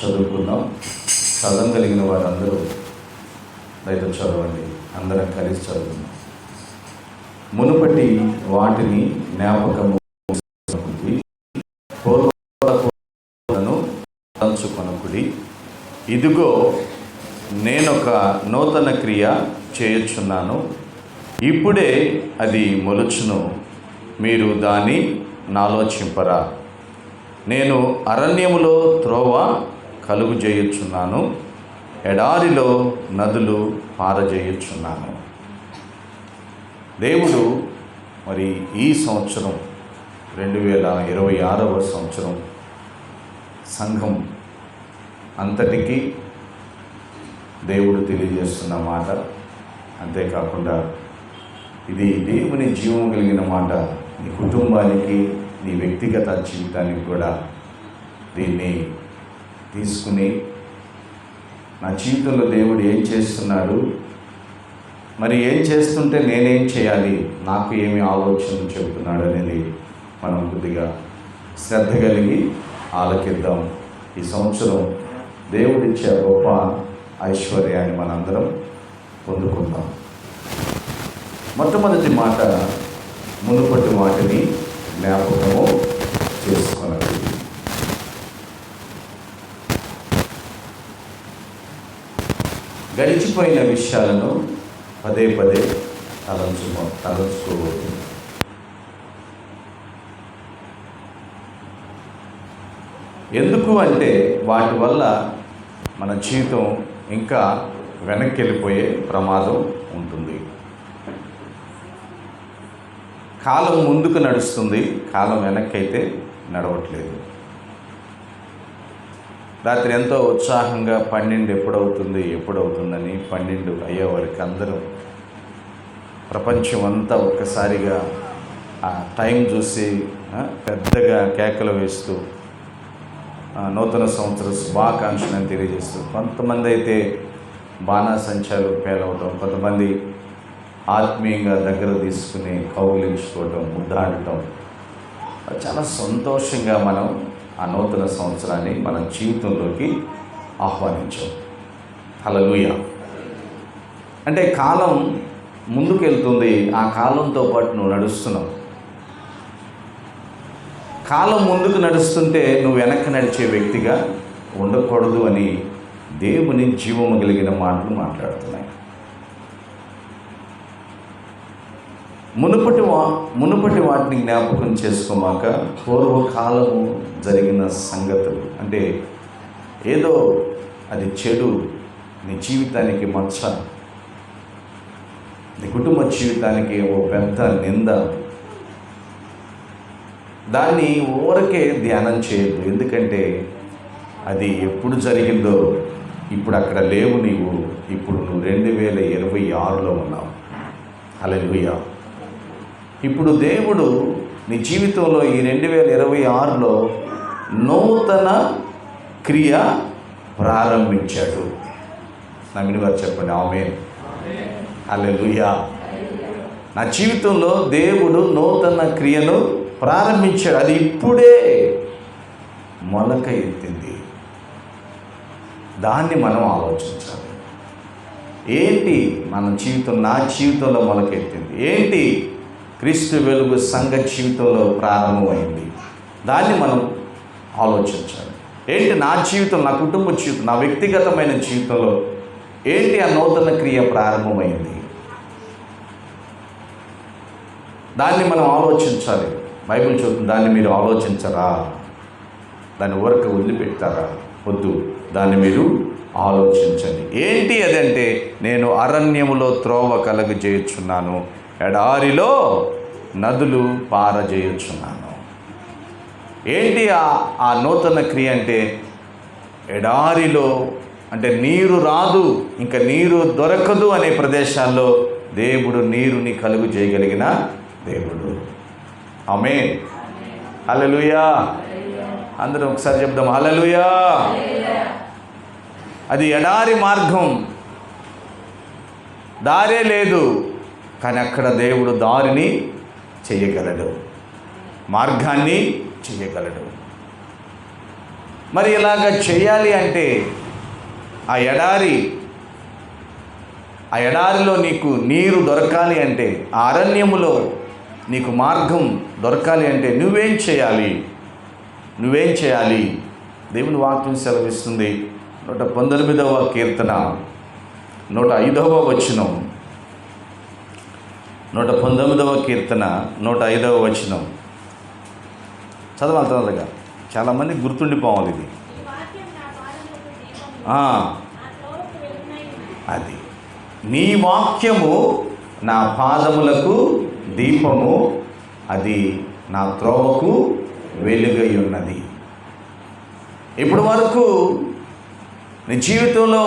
చదువుకుందాం. చదవగలిగిన వారందరూ రైతు చదవండి. అందరం కలిసి చదువుకుందాం. మునుపటి వాటిని జ్ఞాపకము పూర్వను తలుచుకొనకుడి. ఇదిగో నేనొక నూతన క్రియ చేయుచున్నాను, ఇప్పుడే అది మొలుచును, మీరు దాన్ని నాలోచింపరా. నేను అరణ్యములో త్రోవ కలుగుజేయుచున్నాను, ఎడారిలో నదులు పారజేయుచున్నాను. దేవుడు మరి ఈ సంవత్సరం 2026వ సంవత్సరం సంఘం అంతటికీ దేవుడు తెలియజేస్తున్న మాట. అంతేకాకుండా ఇది దేవుని జీవం కలిగిన మాట. నీ కుటుంబానికి, నీ వ్యక్తిగత జీవితానికి కూడా దీన్ని తీసుకుని, నా జీవితంలో దేవుడు ఏం చేస్తున్నాడు, మరి ఏం చేస్తుంటే నేనేం చేయాలి, నాకు ఏమి ఆలోచనలు చెబుతున్నాడు అనేది మనం కొద్దిగా శ్రద్ధ కలిగి ఆలకిద్దాం. ఈ సంవత్సరం దేవుడిచ్చే గొప్ప ఐశ్వర్యాన్ని మనందరం పొందుకుందాం. మొట్టమొదటి మాట, మునుపటి వాటిని జ్ఞాపకము చేసుకున్నది. గడిచిపోయిన విషయాలను పదే పదే తలంచుకోవద్దు. ఎందుకు అంటే వాటి వల్ల మన జీవితం ఇంకా వెనక్కి వెళ్ళిపోయే ప్రమాదం ఉంటుంది. కాలం ముందుకు నడుస్తుంది, కాలం వెనక్కి అయితే నడవట్లేదు. రాత్రి ఎంతో ఉత్సాహంగా 12 ఎప్పుడవుతుందని 12 అయ్యేవారికి అందరూ ప్రపంచం అంతా ఒక్కసారిగా ఆ టైం చూసి పెద్దగా కేకలు వేస్తూ నూతన సంవత్సర శుభాకాంక్షలను తెలియజేస్తూ, కొంతమంది అయితే బాణాసంచాలు పేలవటం, కొంతమంది ఆత్మీయంగా దగ్గర తీసుకుని కౌగిలించుకోవటం, ముద్దాడటం, చాలా సంతోషంగా మనం ఆ నూతన సంవత్సరాన్ని మన జీవితంలోకి ఆహ్వానించాం. హల్లెలూయా. అంటే కాలం ముందుకెళ్తుంది, ఆ కాలంతో పాటు నువ్వు నడుస్తున్నావు. కాలం ముందుకు నడుస్తుంటే నువ్వు వెనక్కి నడిచే వ్యక్తిగా ఉండకూడదు అని దేవుని జీవము కలిగిన మాటలు మాట్లాడుతున్నాయి. మునుపటి వాటిని జ్ఞాపకం చేసుకోమాక పూర్వకాలము జరిగిన సంగతులు, అంటే ఏదో అది చెడు, నీ జీవితానికి మచ్చ, నీ కుటుంబ జీవితానికి ఓ పెద్ద నింద, దాన్ని ఊరకే ధ్యానం చేయొద్దు. ఎందుకంటే అది ఎప్పుడు జరిగిందో ఇప్పుడు అక్కడ లేవు. ఇప్పుడు నువ్వు 2026లో ఉన్నావు. హల్లెలూయా. ఇప్పుడు దేవుడు నీ జీవితంలో ఈ 2026లో నూతన క్రియ ప్రారంభించాడు. నమ్మిన వారు చెప్పండి ఆమేన్. హల్లెలూయా. నా జీవితంలో దేవుడు నూతన క్రియను ప్రారంభించాడు. అది ఇప్పుడే మొలక ఎత్తింది. దాన్ని మనం ఆలోచించాలి. ఏంటి మన జీవితం, నా జీవితంలో మొలకెత్తింది ఏంటి? క్రీస్తు వెలుగు సంఘ జీవితంలో ప్రారంభమైంది. దాన్ని మనం ఆలోచించాలి. ఏంటి నా జీవితం, నా కుటుంబ జీవితం, నా వ్యక్తిగతమైన జీవితంలో ఏంటి ఆ నూతన క్రియ ప్రారంభమైంది? దాన్ని మనం ఆలోచించాలి. బైబిల్ చెబుతుంది, దాన్ని మీరు ఆలోచించరా, దాన్ని ఊరక వదిలిపెడతారా? వద్దు, దాన్ని మీరు ఆలోచించండి. ఏంటి అదంటే, నేను అరణ్యములో త్రోవ కలుగజేయుచున్నాను, ఎడారిలో నదులు పారజేయుచున్నాను. ఏంటి ఆ నూతన క్రియ అంటే? ఎడారిలో అంటే నీరు రాదు, ఇంకా నీరు దొరకదు అనే ప్రదేశాల్లో దేవుడు నీరుని కలుగు చేయగలిగిన దేవుడు. ఆమేన్. హల్లెలూయా. అందరం ఒకసారి చెప్దాం హల్లెలూయా. అది ఎడారి మార్గం, దారే లేదు, కానీ అక్కడ దేవుడు దారిని చేయగలడు, మార్గాన్ని చేయగలడు. మరి ఇలాగ చేయాలి అంటే ఆ ఎడారిలో నీకు నీరు దొరకాలి అంటే, ఆ అరణ్యములో నీకు మార్గం దొరకాలి అంటే నువ్వేం చేయాలి? దేవుని వాక్యం సెలవిస్తుంది. 119వ కీర్తన 105వ వచనం. 119వ కీర్తన 105వ వచనం చదవాలి తొందరగా, చాలామంది గుర్తుండిపోవాలి ఇది. అది నీ వాక్యము నా పాదములకు దీపము, అది నా త్రోవకు వెలుగై ఉన్నది. ఇప్పటి వరకు నీ జీవితంలో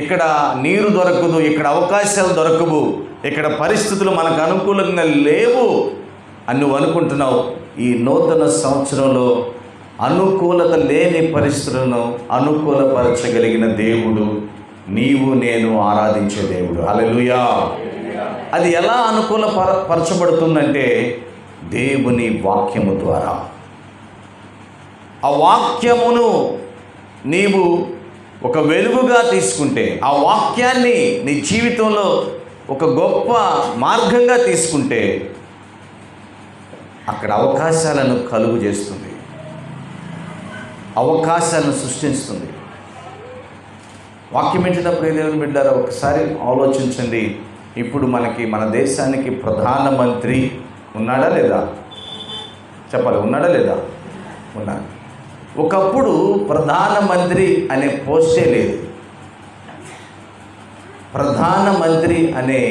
ఇక్కడ నీరు దొరకదు, ఇక్కడ అవకాశాలు దొరకవు, ఇక్కడ పరిస్థితులు మనకు అనుకూలంగా లేవు అని నువ్వు అనుకుంటున్నావు. ఈ నూతన సంవత్సరంలో అనుకూలత లేని పరిస్థితులను అనుకూలపరచగలిగిన దేవుడు నీవు నేను ఆరాధించే దేవుడు. హల్లెలూయా. అది ఎలా పరచబడుతుందంటే దేవుని వాక్యము ద్వారా. ఆ వాక్యమును నీవు ఒక వెలుగుగా తీసుకుంటే, ఆ వాక్యాన్ని నీ జీవితంలో ఒక గొప్ప మార్గంగా తీసుకుంటే అక్కడ అవకాశాలను కలుగు చేస్తుంది, అవకాశాలను సృష్టిస్తుంది. వాక్యం వింటున్నప్పుడు దేవుని బిడ్డారా ఒకసారి ఆలోచించండి. ఇప్పుడు మన దేశానికి ప్రధానమంత్రి ఉన్నాడా లేదా? చెప్పాలి, ఉన్నాడా లేదా? ఉన్నాడు. ఒకప్పుడు ప్రధానమంత్రి అనే పోస్టే లేదు. ప్రధానమంత్రి అనే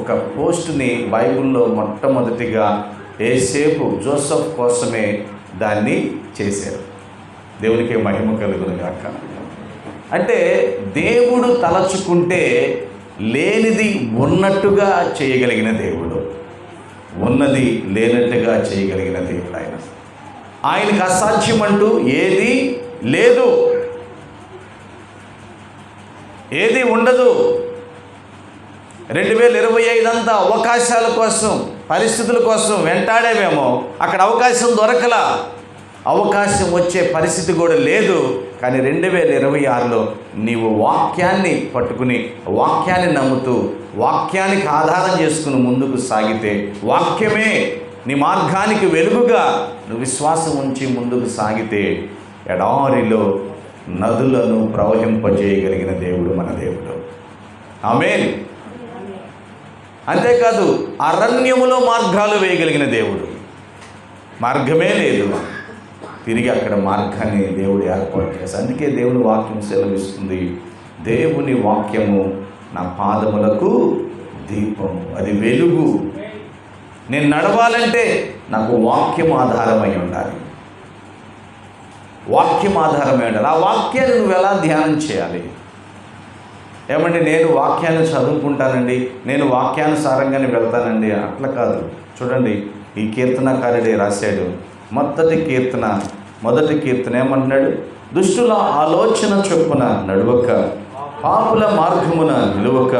ఒక పోస్టుని బైబిల్లో మొట్టమొదటిగా యేసేపు జోసెఫ్ కోసమే దాన్ని చేశారు. దేవునికి మహిమ కలుగును గాక. అంటే దేవుడు తలచుకుంటే లేనిది ఉన్నట్టుగా చేయగలిగిన దేవుడు, ఉన్నది లేనట్టుగా చేయగలిగిన దేవుడు ఆయన. ఆయనకు అసాధ్యం అంటూ ఏది లేదు, ఏది ఉండదు. 2025 అంతా అవకాశాల కోసం, పరిస్థితుల కోసం వెంటాడేమేమో, అక్కడ అవకాశం దొరకలా, అవకాశం వచ్చే పరిస్థితి కూడా లేదు. కానీ 2026లో నీవు వాక్యాన్ని పట్టుకుని, వాక్యాన్ని నమ్ముతూ, వాక్యానికి ఆధారం చేసుకుని ముందుకు సాగితే, వాక్యమే నీ మార్గానికి వెలుగుగా నువ్వు విశ్వాసం ఉంచి ముందుకు సాగితే ఎడారిలో నదులను ప్రవహింపజేయగలిగిన దేవుడు మన దేవుడు. ఆమేన్. అంతేకాదు అరణ్యములో మార్గాలు వేయగలిగిన దేవుడు. మార్గమే లేదు, తిరిగి అక్కడ మార్గాన్ని దేవుడు ఏర్పాటు చేస్తాడు. అందుకే దేవుని వాక్యం సెలవిస్తుంది, దేవుని వాక్యము నా పాదములకు దీపము, అది వెలుగు. నేను నడవాలంటే నాకు వాక్యం ఆధారమై ఉండాలి, వాక్యం ఆధారమై ఉండాలి. ఆ వాక్యాన్ని నువ్వు ఎలా ధ్యానం చేయాలి? ఏమంటే నేను వాక్యాన్ని చదువుకుంటానండి, నేను వాక్యానుసారంగానే వెళ్తానండి, అట్లా కాదు. చూడండి, ఈ కీర్తనకారుడే రాశాడు. మొదటి కీర్తన ఏమంటున్నాడు? దుష్టుల ఆలోచన చొప్పున నడువక, పాపుల మార్గమున నిలువక,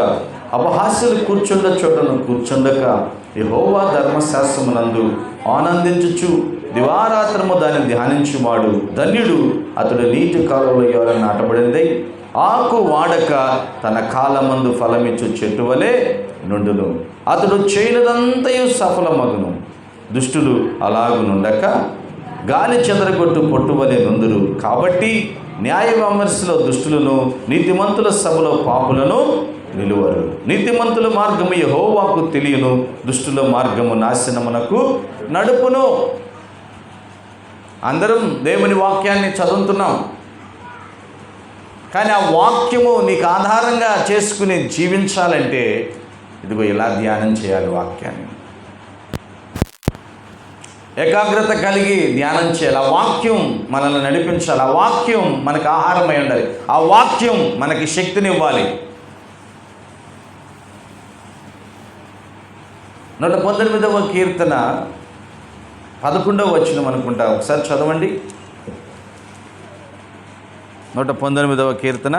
అపహాస్యులు కూర్చుండ చోటను కూర్చుండక, యెహోవా ధర్మశాస్త్రమునందు ఆనందించుచు దివారాత్రము దాన్ని ధ్యానించువాడు ధన్యుడు. అతడు నీటి కాలువలో ఎవరైనా నాటబడింది, ఆకు వాడక తన కాలమందు ఫలమిచ్చు చెట్టు వలె నుండును. అతడు చేయనదంతయు సఫలమగును. దుష్టులు అలాగునుండక గాలి చెదరగొట్టు పొట్టువలే నుందురు. కాబట్టి న్యాయ విమర్శలో దుష్టులను, నీతిమంతుల సభలో పాపులను నిలువరు. నీతిమంతుల మార్గము యెహోవాకు తెలియను, దుష్టుల మార్గము నాశనమునకు నడుపును. అందరం దేవుని వాక్యాన్ని చదువుతున్నాం, కానీ ఆ వాక్యము నీకు ఆధారంగా చేసుకుని జీవించాలంటే ఇదిగో ఇలా ధ్యానం చేయాలి. వాక్యాన్ని ఏకాగ్రత కలిగి ధ్యానం చేయాలి. ఆ వాక్యం మనల్ని నడిపించాలి. ఆ వాక్యం మనకు ఆహారమై ఉండాలి. ఆ వాక్యం మనకి శక్తినివ్వాలి. 119వ కీర్తన 11వ వచనం అనుకుంటా, ఒకసారి చదవండి. 119వ కీర్తన.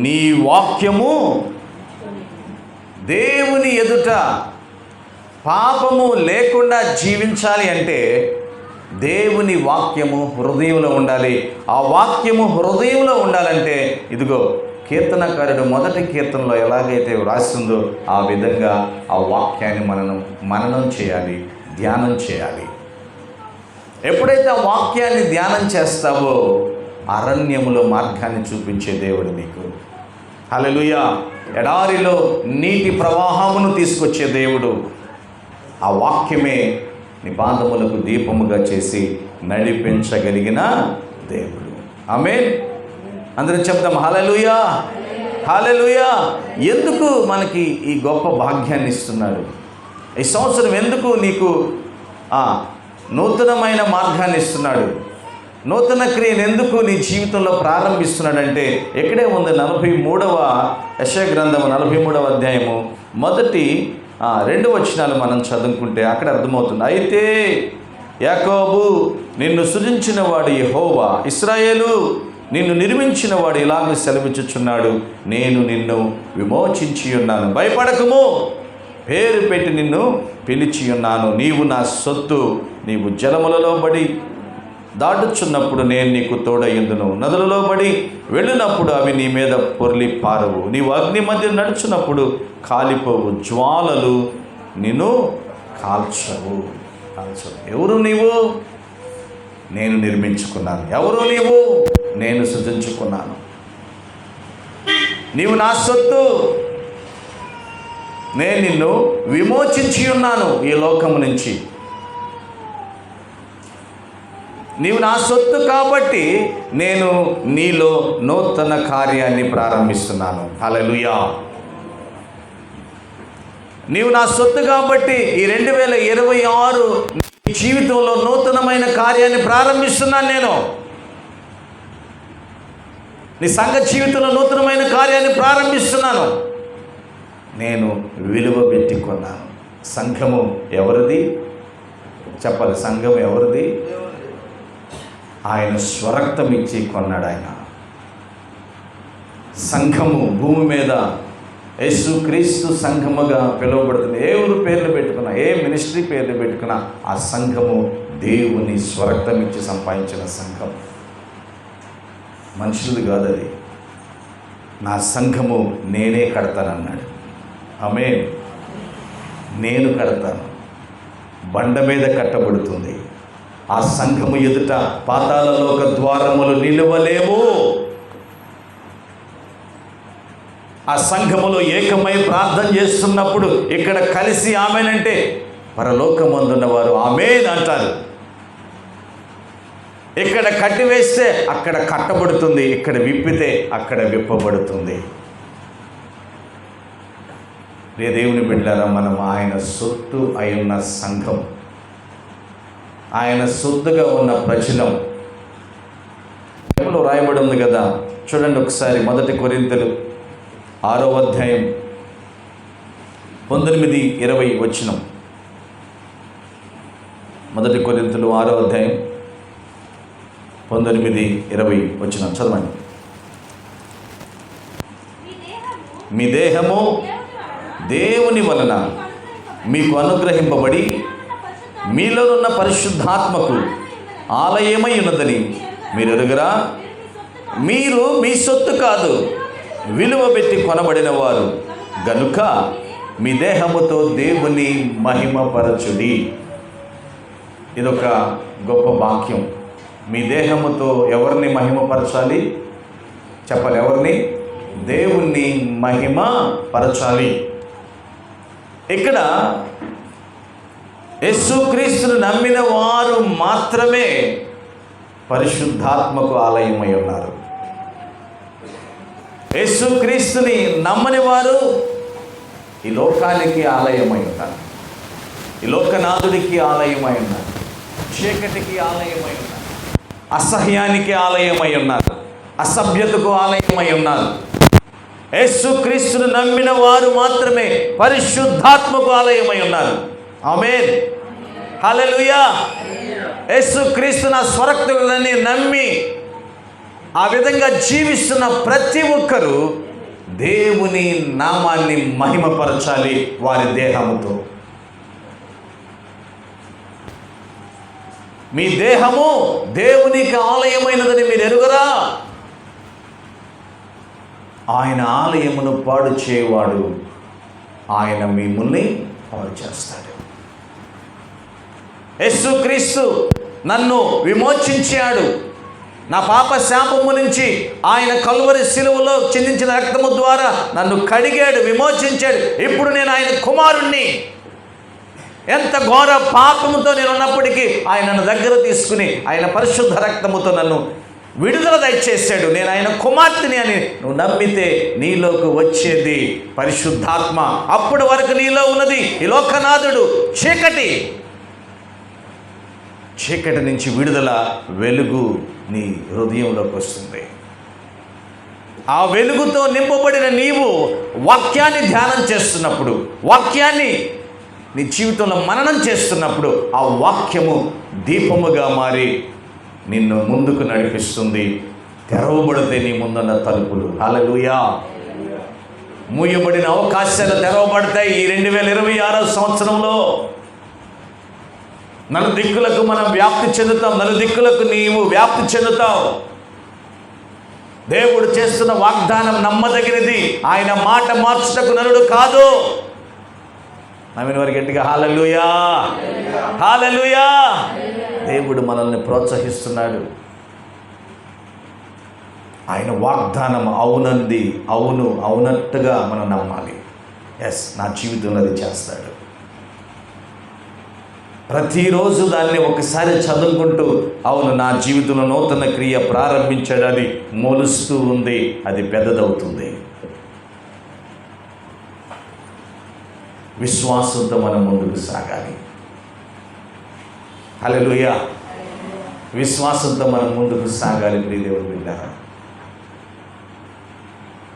నీ వాక్యము దేవుని ఎదుట పాపము లేకుండా జీవించాలి అంటే దేవుని వాక్యము హృదయంలో ఉండాలి. ఆ వాక్యము హృదయంలో ఉండాలంటే ఇదిగో కీర్తనకారుడు మొదటి కీర్తనలో ఎలాగైతే వ్రాస్తుందో ఆ విధంగా ఆ వాక్యాన్ని మననం చేయాలి, ధ్యానం చేయాలి. ఎప్పుడైతే ఆ వాక్యాన్ని ధ్యానం చేస్తావో అరణ్యములో మార్గాన్ని చూపించే దేవుడు నీకు. హల్లెలూయా. ఎడారిలో నీటి ప్రవాహమును తీసుకొచ్చే దేవుడు. ఆ వాక్యమే నీ పాదములకు దీపముగా చేసి నడిపించగలిగిన దేవుడు. ఆమేన్. అందరం చెప్తాం హల్లెలూయా, హల్లెలూయా. ఎందుకు మనకి ఈ గొప్ప భాగ్యాన్ని ఇస్తున్నాడు? ఈ సంవత్సరం ఎందుకు నీకు నూతనమైన మార్గాన్ని ఇస్తున్నాడు? నూతన క్రియను ఎందుకు నీ జీవితంలో ప్రారంభిస్తున్నాడంటే ఇక్కడే ఉంది. 43వ యెషయా గ్రంథము 43వ అధ్యాయము మొదటి 2 వచనాలు మనం చదువుకుంటే అక్కడ అర్థమవుతుంది. అయితే యాకోబు నిన్ను సృజించిన వాడు యెహోవా, ఇశ్రాయేలు నిన్ను నిర్మించిన వాడు ఇలాగ సెలవిచ్చుచున్నాడు, నేను నిన్ను విమోచించి ఉన్నాను, భయపడకము, పేరు పెట్టి నిన్ను పిలిచి ఉన్నాను, నీవు నా సొత్తు, నీవు జలములలో పడి దాటుచున్నప్పుడు నేను నీకు తోడయ్యుందును, నదులలో పడి వెళ్ళినప్పుడు అవి నీ మీద పొర్లి పారవు, నీవు అగ్ని మధ్య నడుచున్నప్పుడు కాలిపోవు, జ్వాలలు నిన్ను కాల్చవు. ఎవరు నీవు? నేను నిర్మించుకున్నాను. ఎవరు నీవు? నేను సృజించుకున్నాను. నీవు నా సొత్తు, నేను నిన్ను విమోచించి ఉన్నాను ఈ లోకము నుంచి. నీవు నా సొత్తు కాబట్టి నేను నీలో నూతన కార్యాన్ని ప్రారంభిస్తున్నాను. హల్లెలూయా. నీవు నా సొత్తు కాబట్టి ఈ 2026 నీ జీవితంలో నూతనమైన కార్యాన్ని ప్రారంభిస్తున్నాను. నేను నీ సంఘ జీవితంలో నూతనమైన కార్యాన్ని ప్రారంభిస్తున్నాను. నేను విలువ పెట్టి కొన్నాను. సంఘము ఎవరిది? చెప్పాలి. సంఘం ఎవరిది? ఆయన స్వరక్తం ఇచ్చి కొన్నాడు ఆయన. సంఘము భూమి మీద యేసుక్రీస్తు సంఘముగా పిలువబడుతుంది. ఏ ఊరు పేర్లు పెట్టుకున్నా, ఏ మినిస్ట్రీ పేర్లు పెట్టుకున్నా ఆ సంఘము దేవుని స్వరక్తం ఇచ్చి సంపాదించిన సంఘం. మనుషులది కాదు అది. నా సంఘము నేనే కడతానన్నాడు. ఆమేన్. నేను కడతాను. బండ మీద కట్టబడుతుంది. ఆ సంఘము ఎదుట పాతాళలోక ద్వారములు నిలువలేవు. ఆ సంఘములో ఏకమై ప్రార్థన చేస్తున్నప్పుడు ఇక్కడ కలిసి ఆమెనంటే పరలోకమందున్న వారు ఆమేన్ అంటారు. ఇక్కడ కట్టివేస్తే అక్కడ కట్టబడుతుంది, ఇక్కడ విప్పితే అక్కడ విప్పబడుతుంది. దేవుని బిడ్డలారా, మనం ఆయన సొత్తు అయిన సంఘం, ఆయన సొత్తుగా ఉన్న ప్రజలం. బైబిల్లో రాయబడి ఉంది కదా, చూడండి ఒకసారి. 1 కొరింథీయులు 6వ అధ్యాయం 19-20 వచనం. 1 కొరింథీయులు 6వ అధ్యాయం 19-20 వచనం చదవండి. మీ దేహము దేవుని వలన మీకు అనుగ్రహింపబడి మీలో ఉన్న పరిశుద్ధాత్మకు ఆలయమై ఉన్నదని మీరు ఎరుగరా? మీరు మీ సొత్తు కాదు, విలువ పెట్టి కొనబడిన వారు గనుక మీ దేహముతో దేవుని మహిమపరచుడి. ఇదొక గొప్ప వాక్యం. మీ దేహముతో ఎవరిని మహిమపరచాలి? చెప్పాలి. ఎవరిని? దేవుణ్ణి మహిమపరచాలి. ఇక్కడ యేసుక్రీస్తును నమ్మిన వారు మాత్రమే పరిశుద్ధాత్మకు ఆలయమై ఉన్నారు. యేసుక్రీస్తుని నమ్మని వారు ఈ లోకానికి ఆలయమై ఉన్నారు. ఈ లోకనాథుడికి ఆలయమై ఉన్నారు. చీకటికి ఆలయమై ఉన్నారు. అసహ్యానికి ఆలయమై ఉన్నారు. అసభ్యతకు ఆలయమై ఉన్నారు. యేసుక్రీస్తును నమ్మిన వారు మాత్రమే పరిశుద్ధాత్మకు ఆలయమై ఉన్నారు. ఆమేన్. హల్లెలూయా. యేసుక్రీస్తు నా స్వరక్తులని నమ్మి ఆ విధంగా జీవిస్తున్న ప్రతి ఒక్కరూ దేవుని నామాన్ని మహిమపరచాలి వారి దేహముతో. మీ దేహము దేవునికి ఆలయమైనదని మీరు ఎరుగరా? ఆయన ఆలయమును పాడు చేయవాడు ఆయన మిమ్మల్ని పాడు చేస్తాడు. యేసుక్రీస్తు నన్ను విమోచించాడు. నా పాప శాపము నుంచి ఆయన కల్వరి శిలువలో చిందించిన రక్తము ద్వారా నన్ను కడిగాడు, విమోచించాడు. ఇప్పుడు నేను ఆయన కుమారుణ్ణి. ఎంత ఘోర పాపముతో నేను ఉన్నప్పటికీ ఆయన నన్ను దగ్గర తీసుకుని ఆయన పరిశుద్ధ రక్తముతో నన్ను విడుదల దయచేశాడు. నేను ఆయన కుమార్తెని అని నువ్వు నమ్మితే నీలోకి వచ్చేది పరిశుద్ధాత్మ. అప్పటి వరకు నీలో ఉన్నది ఈ లోకనాథుడు, చీకటి. చీకటి నుంచి విడుదల, వెలుగు నీ హృదయంలోకి వస్తుంది. ఆ వెలుగుతో నింపబడిన నీవు వాక్యాన్ని ధ్యానం చేస్తున్నప్పుడు, వాక్యాన్ని నీ జీవితంలో మననం చేస్తున్నప్పుడు ఆ వాక్యము దీపముగా మారి నిన్ను ముందుకు నడిపిస్తుంది. తెరవబడితే నీ ముందున్న తలుపులు, హల్లెలూయా, మూయబడిన అవకాశాలు తెరవబడతాయి. ఈ 2026 సంవత్సరంలో నలుదిక్కులకు మనం వ్యాప్తి చెందుతాం. నలుదిక్కులకు నీవు వ్యాప్తి చెందుతావు. దేవుడు చేస్తున్న వాగ్దానం నమ్మదగినది. ఆయన మాట మార్చుటకు నరుడు కాదు. నమ్మిన వారికి గట్టిగా హల్లెలూయా, హల్లెలూయా. దేవుడు మనల్ని ప్రోత్సహిస్తున్నాడు. ఆయన వాగ్దానం అవునంది, అవును అవునట్టుగా మనం నమ్మాలి. ఎస్, నా జీవితంలో అది చేస్తాడు. ప్రతిరోజు దాన్ని ఒకసారి చదువుకుంటూ, అవును నా జీవితంలో నూతన క్రియ ప్రారంభించాడు, అది మొలుస్తూ ఉంది, అది పెద్దదవుతుంది. విశ్వాసంతో మనం ముందుకు సాగాలి. హల్లెలూయా. విశ్వాసంతో మనం ముందుకు సాగాలి. ప్రియదేవుడు బిడ్డలారా,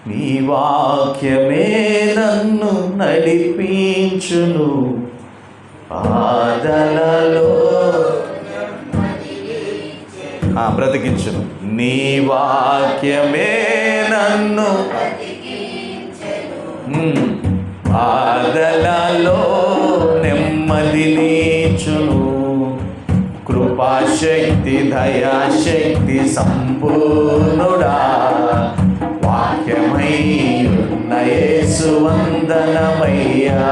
నీ వాక్యమే నన్ను నడిపించును, పాదలలో బ్రతికించును. నీ వాక్యమే నన్ను పాదలలో నెమ్మదినిచ్చును. కృపాశక్తి దయాశక్తి సంపూర్ణుడా, వాక్యమై ఉన్న యేసు వందనమయ్యా.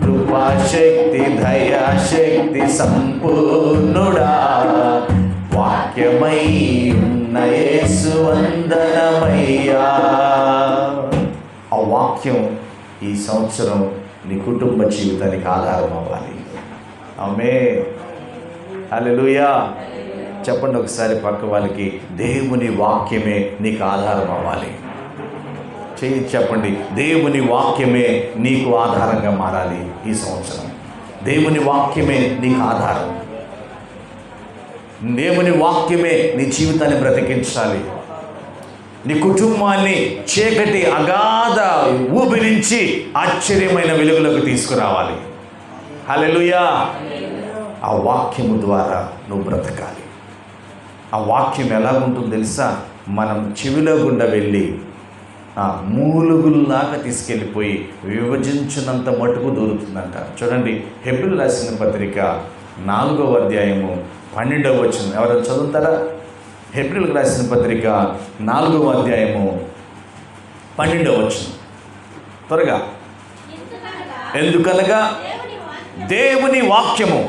కృపాశక్తి దయాశక్తి సంపూర్ణుడా, వాక్యమై ఉన్న యేసు వందనమయ్యా. ఆ వాక్యం ఈ సంవత్సరం నీ కుటుంబ జీవితానికి ఆధారం అవ్వాలి. ఆమేన్, హల్లెలూయా. చెప్పండి ఒకసారి పక్క వాళ్ళకి, దేవుని వాక్యమే నీకు ఆధారం అవ్వాలి. చేయి చెప్పండి, దేవుని వాక్యమే నీకు ఆధారంగా మారాలి ఈ సంవత్సరం. దేవుని వాక్యమే నీకు ఆధారం. దేవుని వాక్యమే నీ జీవితాన్ని బ్రతికించాలి. నీ కుటుంబాన్ని చీకటి అగాధ ఊబి నుంచి ఆశ్చర్యమైన వెలుగులోకి తీసుకురావాలి. హల్లెలూయా. ఆ వాక్యము ద్వారా నువ్వు బ్రతకాలి. ఆ వాక్యం ఎలా ఉంటుందో తెలుసా? మనం చెవిలో గుండా వెళ్ళి మూలుగుల్లాగా తీసుకెళ్ళిపోయి విభజించినంత మటుకు దూరుతుందంట. చూడండి, హెబ్రీయులకు రాసిన పత్రిక 4వ అధ్యాయము 12వ వచనం ఎవరైనా చదువుతారా? హెబ్రీయులకు రాసిన పత్రిక 4వ అధ్యాయము 12వ వచనం త్వరగా. ఎందుకనగా దేవుని వాక్యము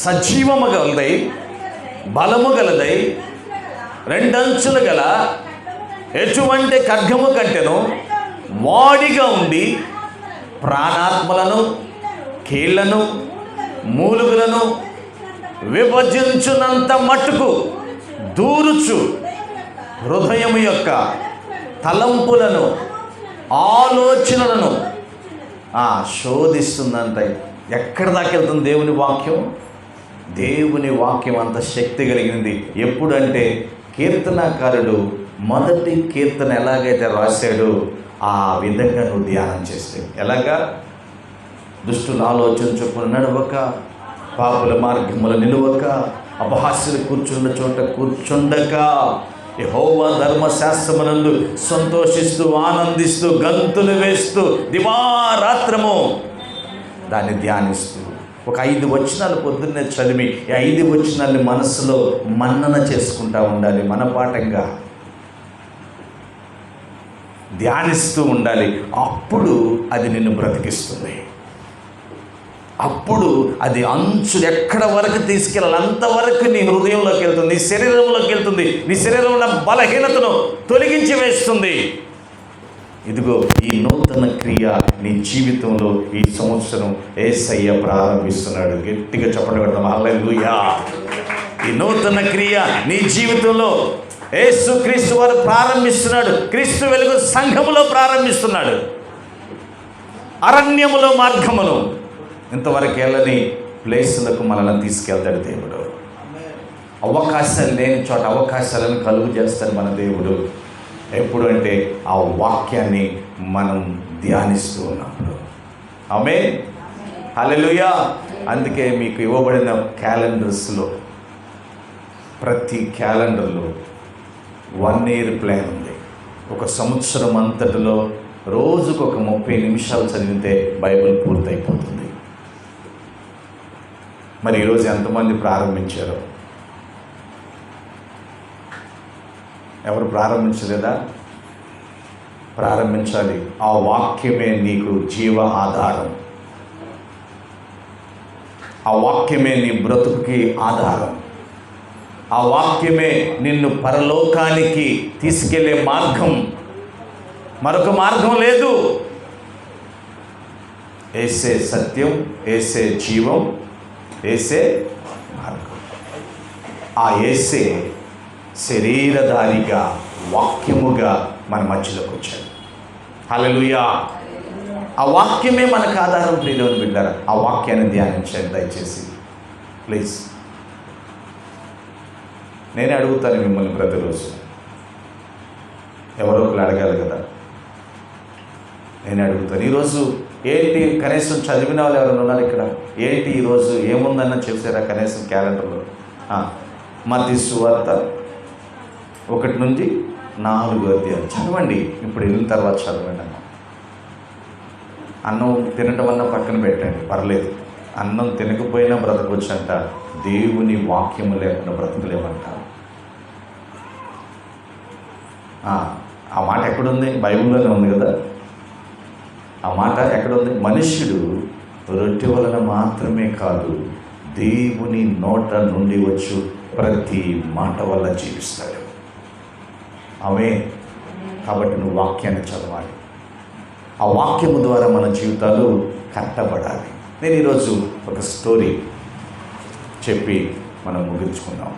సజీవము గలదై, బలము గలదై, రెండంచులు గల ఎటువంటి ఖడ్గము కంటెను వాడిగా ఉండి ప్రాణాత్మలను, కీళ్లను, మూలుగులను విభజించునంత మట్టుకు దూరుచు హృదయం యొక్క తలంపులను, ఆలోచనలను శోధిస్తుందంట. ఎక్కడి దాకా వెళ్తుంది దేవుని వాక్యం? దేవుని వాక్యం అంత శక్తి కలిగినది. ఎప్పుడంటే కీర్తనాకారుడు మొదటి కీర్తన ఎలాగైతే రాశాడో ఆ విధంగా నువ్వు ధ్యానం చేస్తే. ఎలాగా? దుష్టుల ఆలోచన చొప్పున నడవక, పాపుల మార్గముల నిలువక, అపహాస్యులు కూర్చున్న చోట కూర్చుండక, యెహోవా ధర్మశాస్త్రమునందు సంతోషిస్తూ ఆనందిస్తూ గంతులు వేస్తూ దివారాత్రము దాన్ని ధ్యానిస్తూ ఒక 5 వచనాలు పొద్దున్నే చదివి ఈ 5 వచనాల్ని మనసులో మన్నన చేసుకుంటూ ఉండాలి. మనపాఠంగా ధ్యానిస్తూ ఉండాలి. అప్పుడు అది నిన్ను బ్రతికిస్తుంది. అప్పుడు అది అంచులు ఎక్కడ వరకు తీసుకెళ్ళాలి అంతవరకు నీ హృదయంలోకి వెళ్తుంది, నీ శరీరంలోకి వెళ్తుంది, నీ శరీరంలో బలహీనతను తొలగించి వేస్తుంది. ఇదిగో ఈ నూతన క్రియ నీ జీవితంలో ఈ సంవత్సరం యేసయ్య ప్రారంభిస్తున్నాడు. గట్టిగా చెప్పండి పెడతాం హల్లెలూయా. ఈ నూతన క్రియ నీ జీవితంలో యేసు క్రీస్తు వారు ప్రారంభిస్తున్నాడు. క్రీస్తు వెలుగు సంఘములో ప్రారంభిస్తున్నాడు. అరణ్యములో మార్గమును ఇంతవరకు వెళ్ళని ప్లేసులకు మనల్ని తీసుకెళ్తాడు దేవుడు. అవకాశాలు లేని చోట అవకాశాలను కలుగు చేస్తాడు మన దేవుడు. ఎప్పుడు అంటే ఆ వాక్యాన్ని మనం ధ్యానిస్తూ ఉన్నప్పుడు. ఆమేన్, హల్లెలూయా. అందుకే మీకు ఇవ్వబడిన క్యాలెండర్స్లో ప్రతి క్యాలెండర్లో 1 year ప్లాన్ ఉంది. ఒక సంవత్సరం అంతటిలో రోజుకు ఒక 30 నిమిషాలు చదివితే బైబిల్ పూర్తయిపోతుంది. మరి ఈరోజు ఎంతమంది ప్రారంభించారో? ఎవరు ప్రారంభించలేదా? ప్రారంభించాలి. ఆ వాక్యమే నీకు జీవ ఆధారం. ఆ వాక్యమే నీ బ్రతుకుకి ఆధారం. ఆ వాక్యమే నిన్ను పరలోకానికి తీసుకెళ్లే మార్గం. మరొక మార్గం లేదు. యేసే సత్యం, యేసే జీవం, యేసే మార్గం. ఆ యేసే శరీరధారిగా వాక్యముగా మన మధ్యలోకి వచ్చాడు. హల్లెలూయా. ఆ వాక్యమే మనకు ఆధారం. ప్రియులైన బిడ్డలారా, ఆ వాక్యాన్ని ధ్యానించండి దయచేసి ప్లీజ్. నేనే అడుగుతాను మిమ్మల్ని ప్రతిరోజు. ఎవరో ఒకరు అడగాలి కదా. నేనే అడుగుతాను. ఈరోజు ఏంటి కనీసం చదివిన వాళ్ళు ఎవరైనా ఉన్నారు ఇక్కడ? ఏంటి ఈరోజు ఏముందన్న చెప్పారా కనీసం క్యాలెండర్లో? మత్తయి సువార్త 1 నుంచి 4 అధ్యాయాలు చదవండి. ఇప్పుడు వెళ్ళిన తర్వాత చదవండి. అన్నం తినటం వల్ల పక్కన పెట్టండి, పర్లేదు. అన్నం తినకపోయినా బ్రతకొచ్చంట. దేవుని వాక్యము లేకుండా బ్రతకలేమంట. ఆ మాట ఎక్కడుంది? బైబిల్లోనే ఉంది కదా. ఆ మాట ఎక్కడుంది? మనుష్యుడు రొట్టె వలన మాత్రమే కాదు, దేవుని నోట నుండి వచ్చు ప్రతి మాట వల్ల జీవిస్తాడు. ఆమేన్. కాబట్టి నువ్వు వాక్యాన్ని చదవాలి. ఆ వాక్యము ద్వారా మన జీవితాలు కట్టబడాలి. నేను ఈరోజు ఒక స్టోరీ చెప్పి మనం ముగించుకుందాం.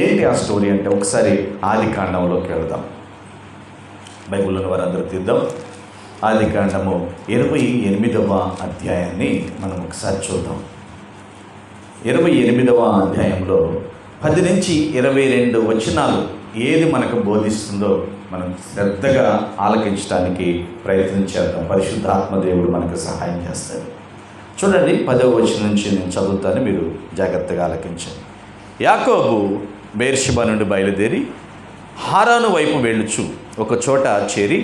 ఏంటి ఆ స్టోరీ అంటే, ఒకసారి ఆదికాండంలోకి వెళదాం. బైబిల్లోని వారందరూ తీద్దాం. ఆదికాండము 28వ అధ్యాయాన్ని మనం ఒకసారి చూద్దాం. 28వ అధ్యాయంలో 10 నుంచి 22 వచనాలు ఏది మనకు బోధిస్తుందో మనం శ్రద్ధగా ఆలకించడానికి ప్రయత్నం చేద్దాం. పరిశుద్ధాత్మదేవుడు మనకు సహాయం చేస్తాడు. చూడండి, 10వ వచనం నుంచి నేను చదువుతాను, మీరు జాగ్రత్తగా ఆలకించండి. యాకోబు బెయేర్షెబా నుండి బయలుదేరి హారాను వైపు వెళ్ళుచు ఒక చోట చేరి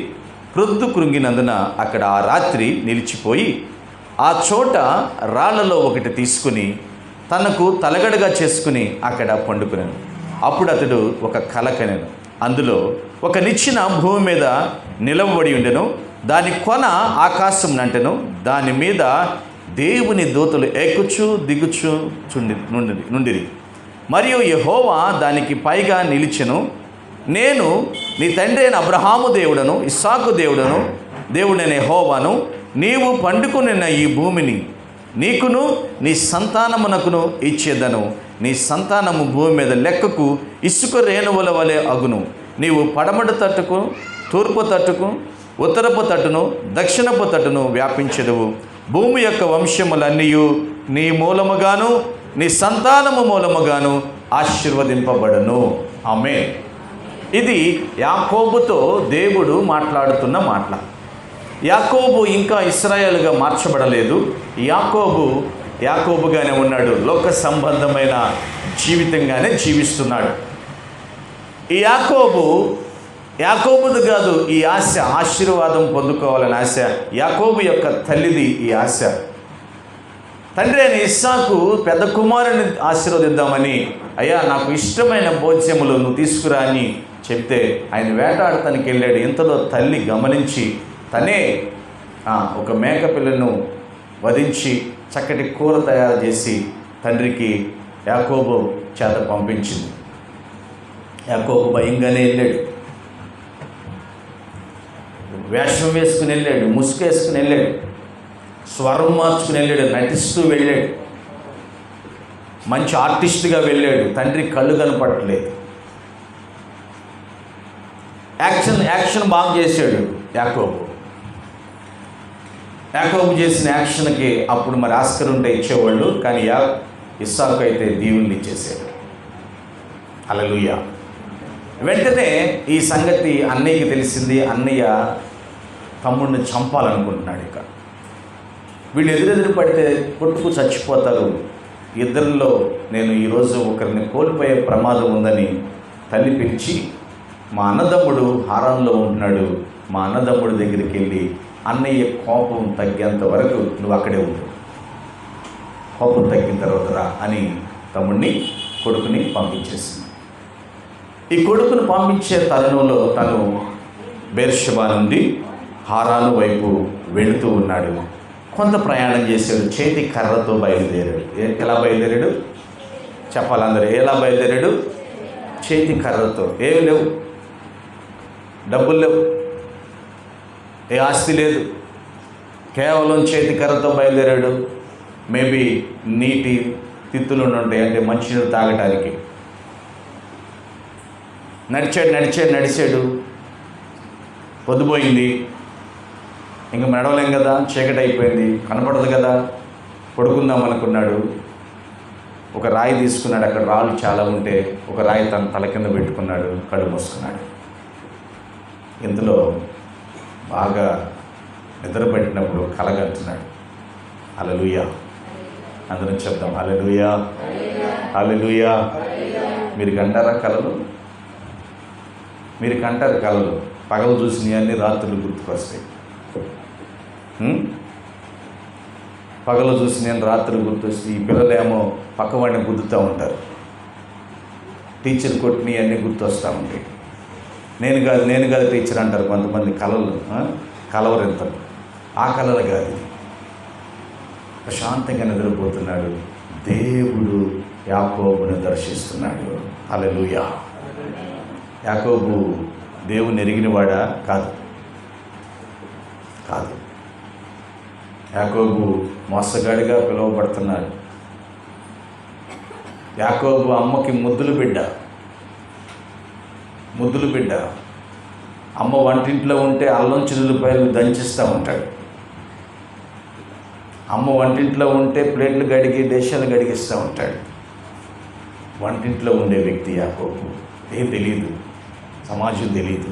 ప్రొద్దు కృంగినందున అక్కడ ఆ రాత్రి నిలిచిపోయి ఆ చోట రాళ్లలో ఒకటి తీసుకుని తనకు తలగడగా చేసుకుని అక్కడ పండుకునేను. అప్పుడు అతడు ఒక కల కనెను. అందులో ఒక నిచ్చెన భూమి మీద నిలవబడి ఉండెను. దాని కొన ఆకాశం నంటెను. దాని మీద దేవుని దూతలు ఎక్కుచు దిగుచు నుండిరి. మరియు యెహోవా దానికి పైగా నిలిచెను. నేను నీ తండ్రి అయిన అబ్రహాము దేవుడను, ఇస్సాకు దేవుడైన యెహోవాను, నీవు పండుకునిన ఈ భూమిని నీకును నీ సంతానమునకును ఇచ్చేదను. నీ సంతానము భూమి మీద లెక్కకు ఇసుక రేణువుల వలె అగును. నీవు పడమటి తట్టుకు, తూర్పు తట్టుకు, ఉత్తరపు తట్టును, దక్షిణపు తట్టును వ్యాపించెదవు. భూమి యొక్క వంశములన్నీ నీ మూలముగాను నీ సంతానము మూలముగాను ఆశీర్వదింపబడను. ఆమేన్. ఇది యాకోబుతో దేవుడు మాట్లాడుతున్న మాట. యాకోబు ఇంకా ఇశ్రాయేలుగా మార్చబడలేదు. యాకోబుగానే ఉన్నాడు. లోక సంబంధమైన జీవితంగానే జీవిస్తున్నాడు. ఈ యాకోబుది కాదు ఈ ఆశ, ఆశీర్వాదం పొందుకోవాలని ఆశ. యాకోబు యొక్క తల్లిది ఈ ఆశ. తండ్రి అయిన ఇస్సాకు పెద్ద కుమారుని ఆశీర్వదిద్దామని, అయ్యా నాకు ఇష్టమైన భోజ్యములు నువ్వు తీసుకురా అని చెప్తే ఆయన వేటాడటానికి వెళ్ళాడు. ఇంతలో తల్లి గమనించి తనే ఒక మేకపిల్లను వధించి చక్కటి కూర తయారు చేసి తండ్రికి యాకోబు చేత పంపించింది. యాకోబు భయంగానే వెళ్ళాడు, వేషం వేసుకుని వెళ్ళాడు, ముసుగు వేసుకుని వెళ్ళాడు, స్వరం మార్చుకుని వెళ్ళాడు, నటిస్తూ వెళ్ళాడు, మంచి ఆర్టిస్ట్గా వెళ్ళాడు. తండ్రి కళ్ళు కనపడట్లేదు. యాక్షన్ బాగా చేశాడు యాకోబు చేసిన యాక్షన్కి అప్పుడు మరి ఆస్కర్ ఉంటే ఇచ్చేవాళ్ళు, కానీ ఇస్సాకు అయితే దీవుల్ని ఇచ్చేసాడు. హల్లెలూయా. వెంటనే ఈ సంగతి అన్నయ్యకి తెలిసింది. అన్నయ్య తమ్ముడిని చంపాలనుకుంటున్నాడు. ఇక వీళ్ళు ఎదురెదురు పడితే కొట్టుకు చచ్చిపోతారు. ఇద్దరిలో నేను ఈరోజు ఒకరిని కోల్పోయే ప్రమాదం ఉందని తల్లి పిలిచి, మా అన్నదమ్ముడు హారాన్లో ఉంటున్నాడు, మా అన్నదమ్ముడి దగ్గరికి వెళ్ళి అన్నయ్య కోపం తగ్గేంత వరకు నువ్వు అక్కడే ఉండు, కోపం తగ్గిన తర్వాత రా అని కొడుకుని పంపించేసింది. ఈ కొడుకును పంపించే తరుణంలో తను బెర్షెబా నుండి హారాను వైపు వెళుతూ ఉన్నాడు. కొంత ప్రయాణం చేశాడు. చేతి కర్రతో బయలుదేరాడు. ఎలా బయలుదేరాడు చెప్పాలందరూ? ఎలా బయలుదేరాడు? చేతి కర్రతో. ఏమి లేవు, డబ్బులు లేవు, ఏ ఆస్తి లేదు, కేవలం చేతి కర్రతో బయలుదేరాడు. మేబీ నీటి తిత్తులు ఉంటాయి, అంటే మంచినీళ్ళు తాగటానికి. నడిచాడు. పొద్దుపోయింది, ఇంకా నడవలేం కదా, చీకటి అయిపోయింది, కనపడదు కదా, పడుకుందాం అనుకున్నాడు. ఒక రాయి తీసుకున్నాడు, అక్కడ రాళ్ళు చాలా ఉంటే ఒక రాయి తన తల కింద పెట్టుకున్నాడు, కళ్ళు మూసుకున్నాడు. ఇంతలో బాగా నిద్రపట్టినప్పుడు కలగంటున్నాడు. హల్లెలూయా. అందరం చెప్దాం హల్లెలూయా, హల్లెలూయా. మీరు కంటారా కలలు? మీరు కంటారు కలలు? పగలు చూసినవన్నీ రాత్రులు గుర్తుకొస్తాయి. పగలు చూసినవన్నీ రాత్రులు గుర్తొస్తాయి. ఈ పిల్లలేమో పక్కవాడిని గుద్దుతూ ఉంటారు, టీచర్ కొట్టినవి అన్నీ గుర్తొస్తూ ఉంటాయి. నేను కాదు టీచర్ అంటారు కొంతమంది. కలలు కలవరింతలు, ఆ కలలు కాదు. ప్రశాంతంగా నిద్రపోతున్నాడు. దేవుడు యాకోబును దర్శిస్తున్నాడు. హల్లెలూయా. యాకోబు దేవుని ఎరిగినవాడా? కాదు. యాకోబు మోసగాడిగా పిలువబడుతున్నాడు. యాకోబు అమ్మకి ముద్దులు బిడ్డ. అమ్మ వంటింట్లో ఉంటే అల్లం చిల్లులపాయలు దంచిస్తూ ఉంటాడు. అమ్మ వంటింట్లో ఉంటే ప్లేట్లు గడిగి దేశాలు గడిగిస్తూ ఉంటాడు. వంటింట్లో ఉండే వ్యక్తి యాకోబు. ఏం తెలియదు, సమాజం తెలియదు.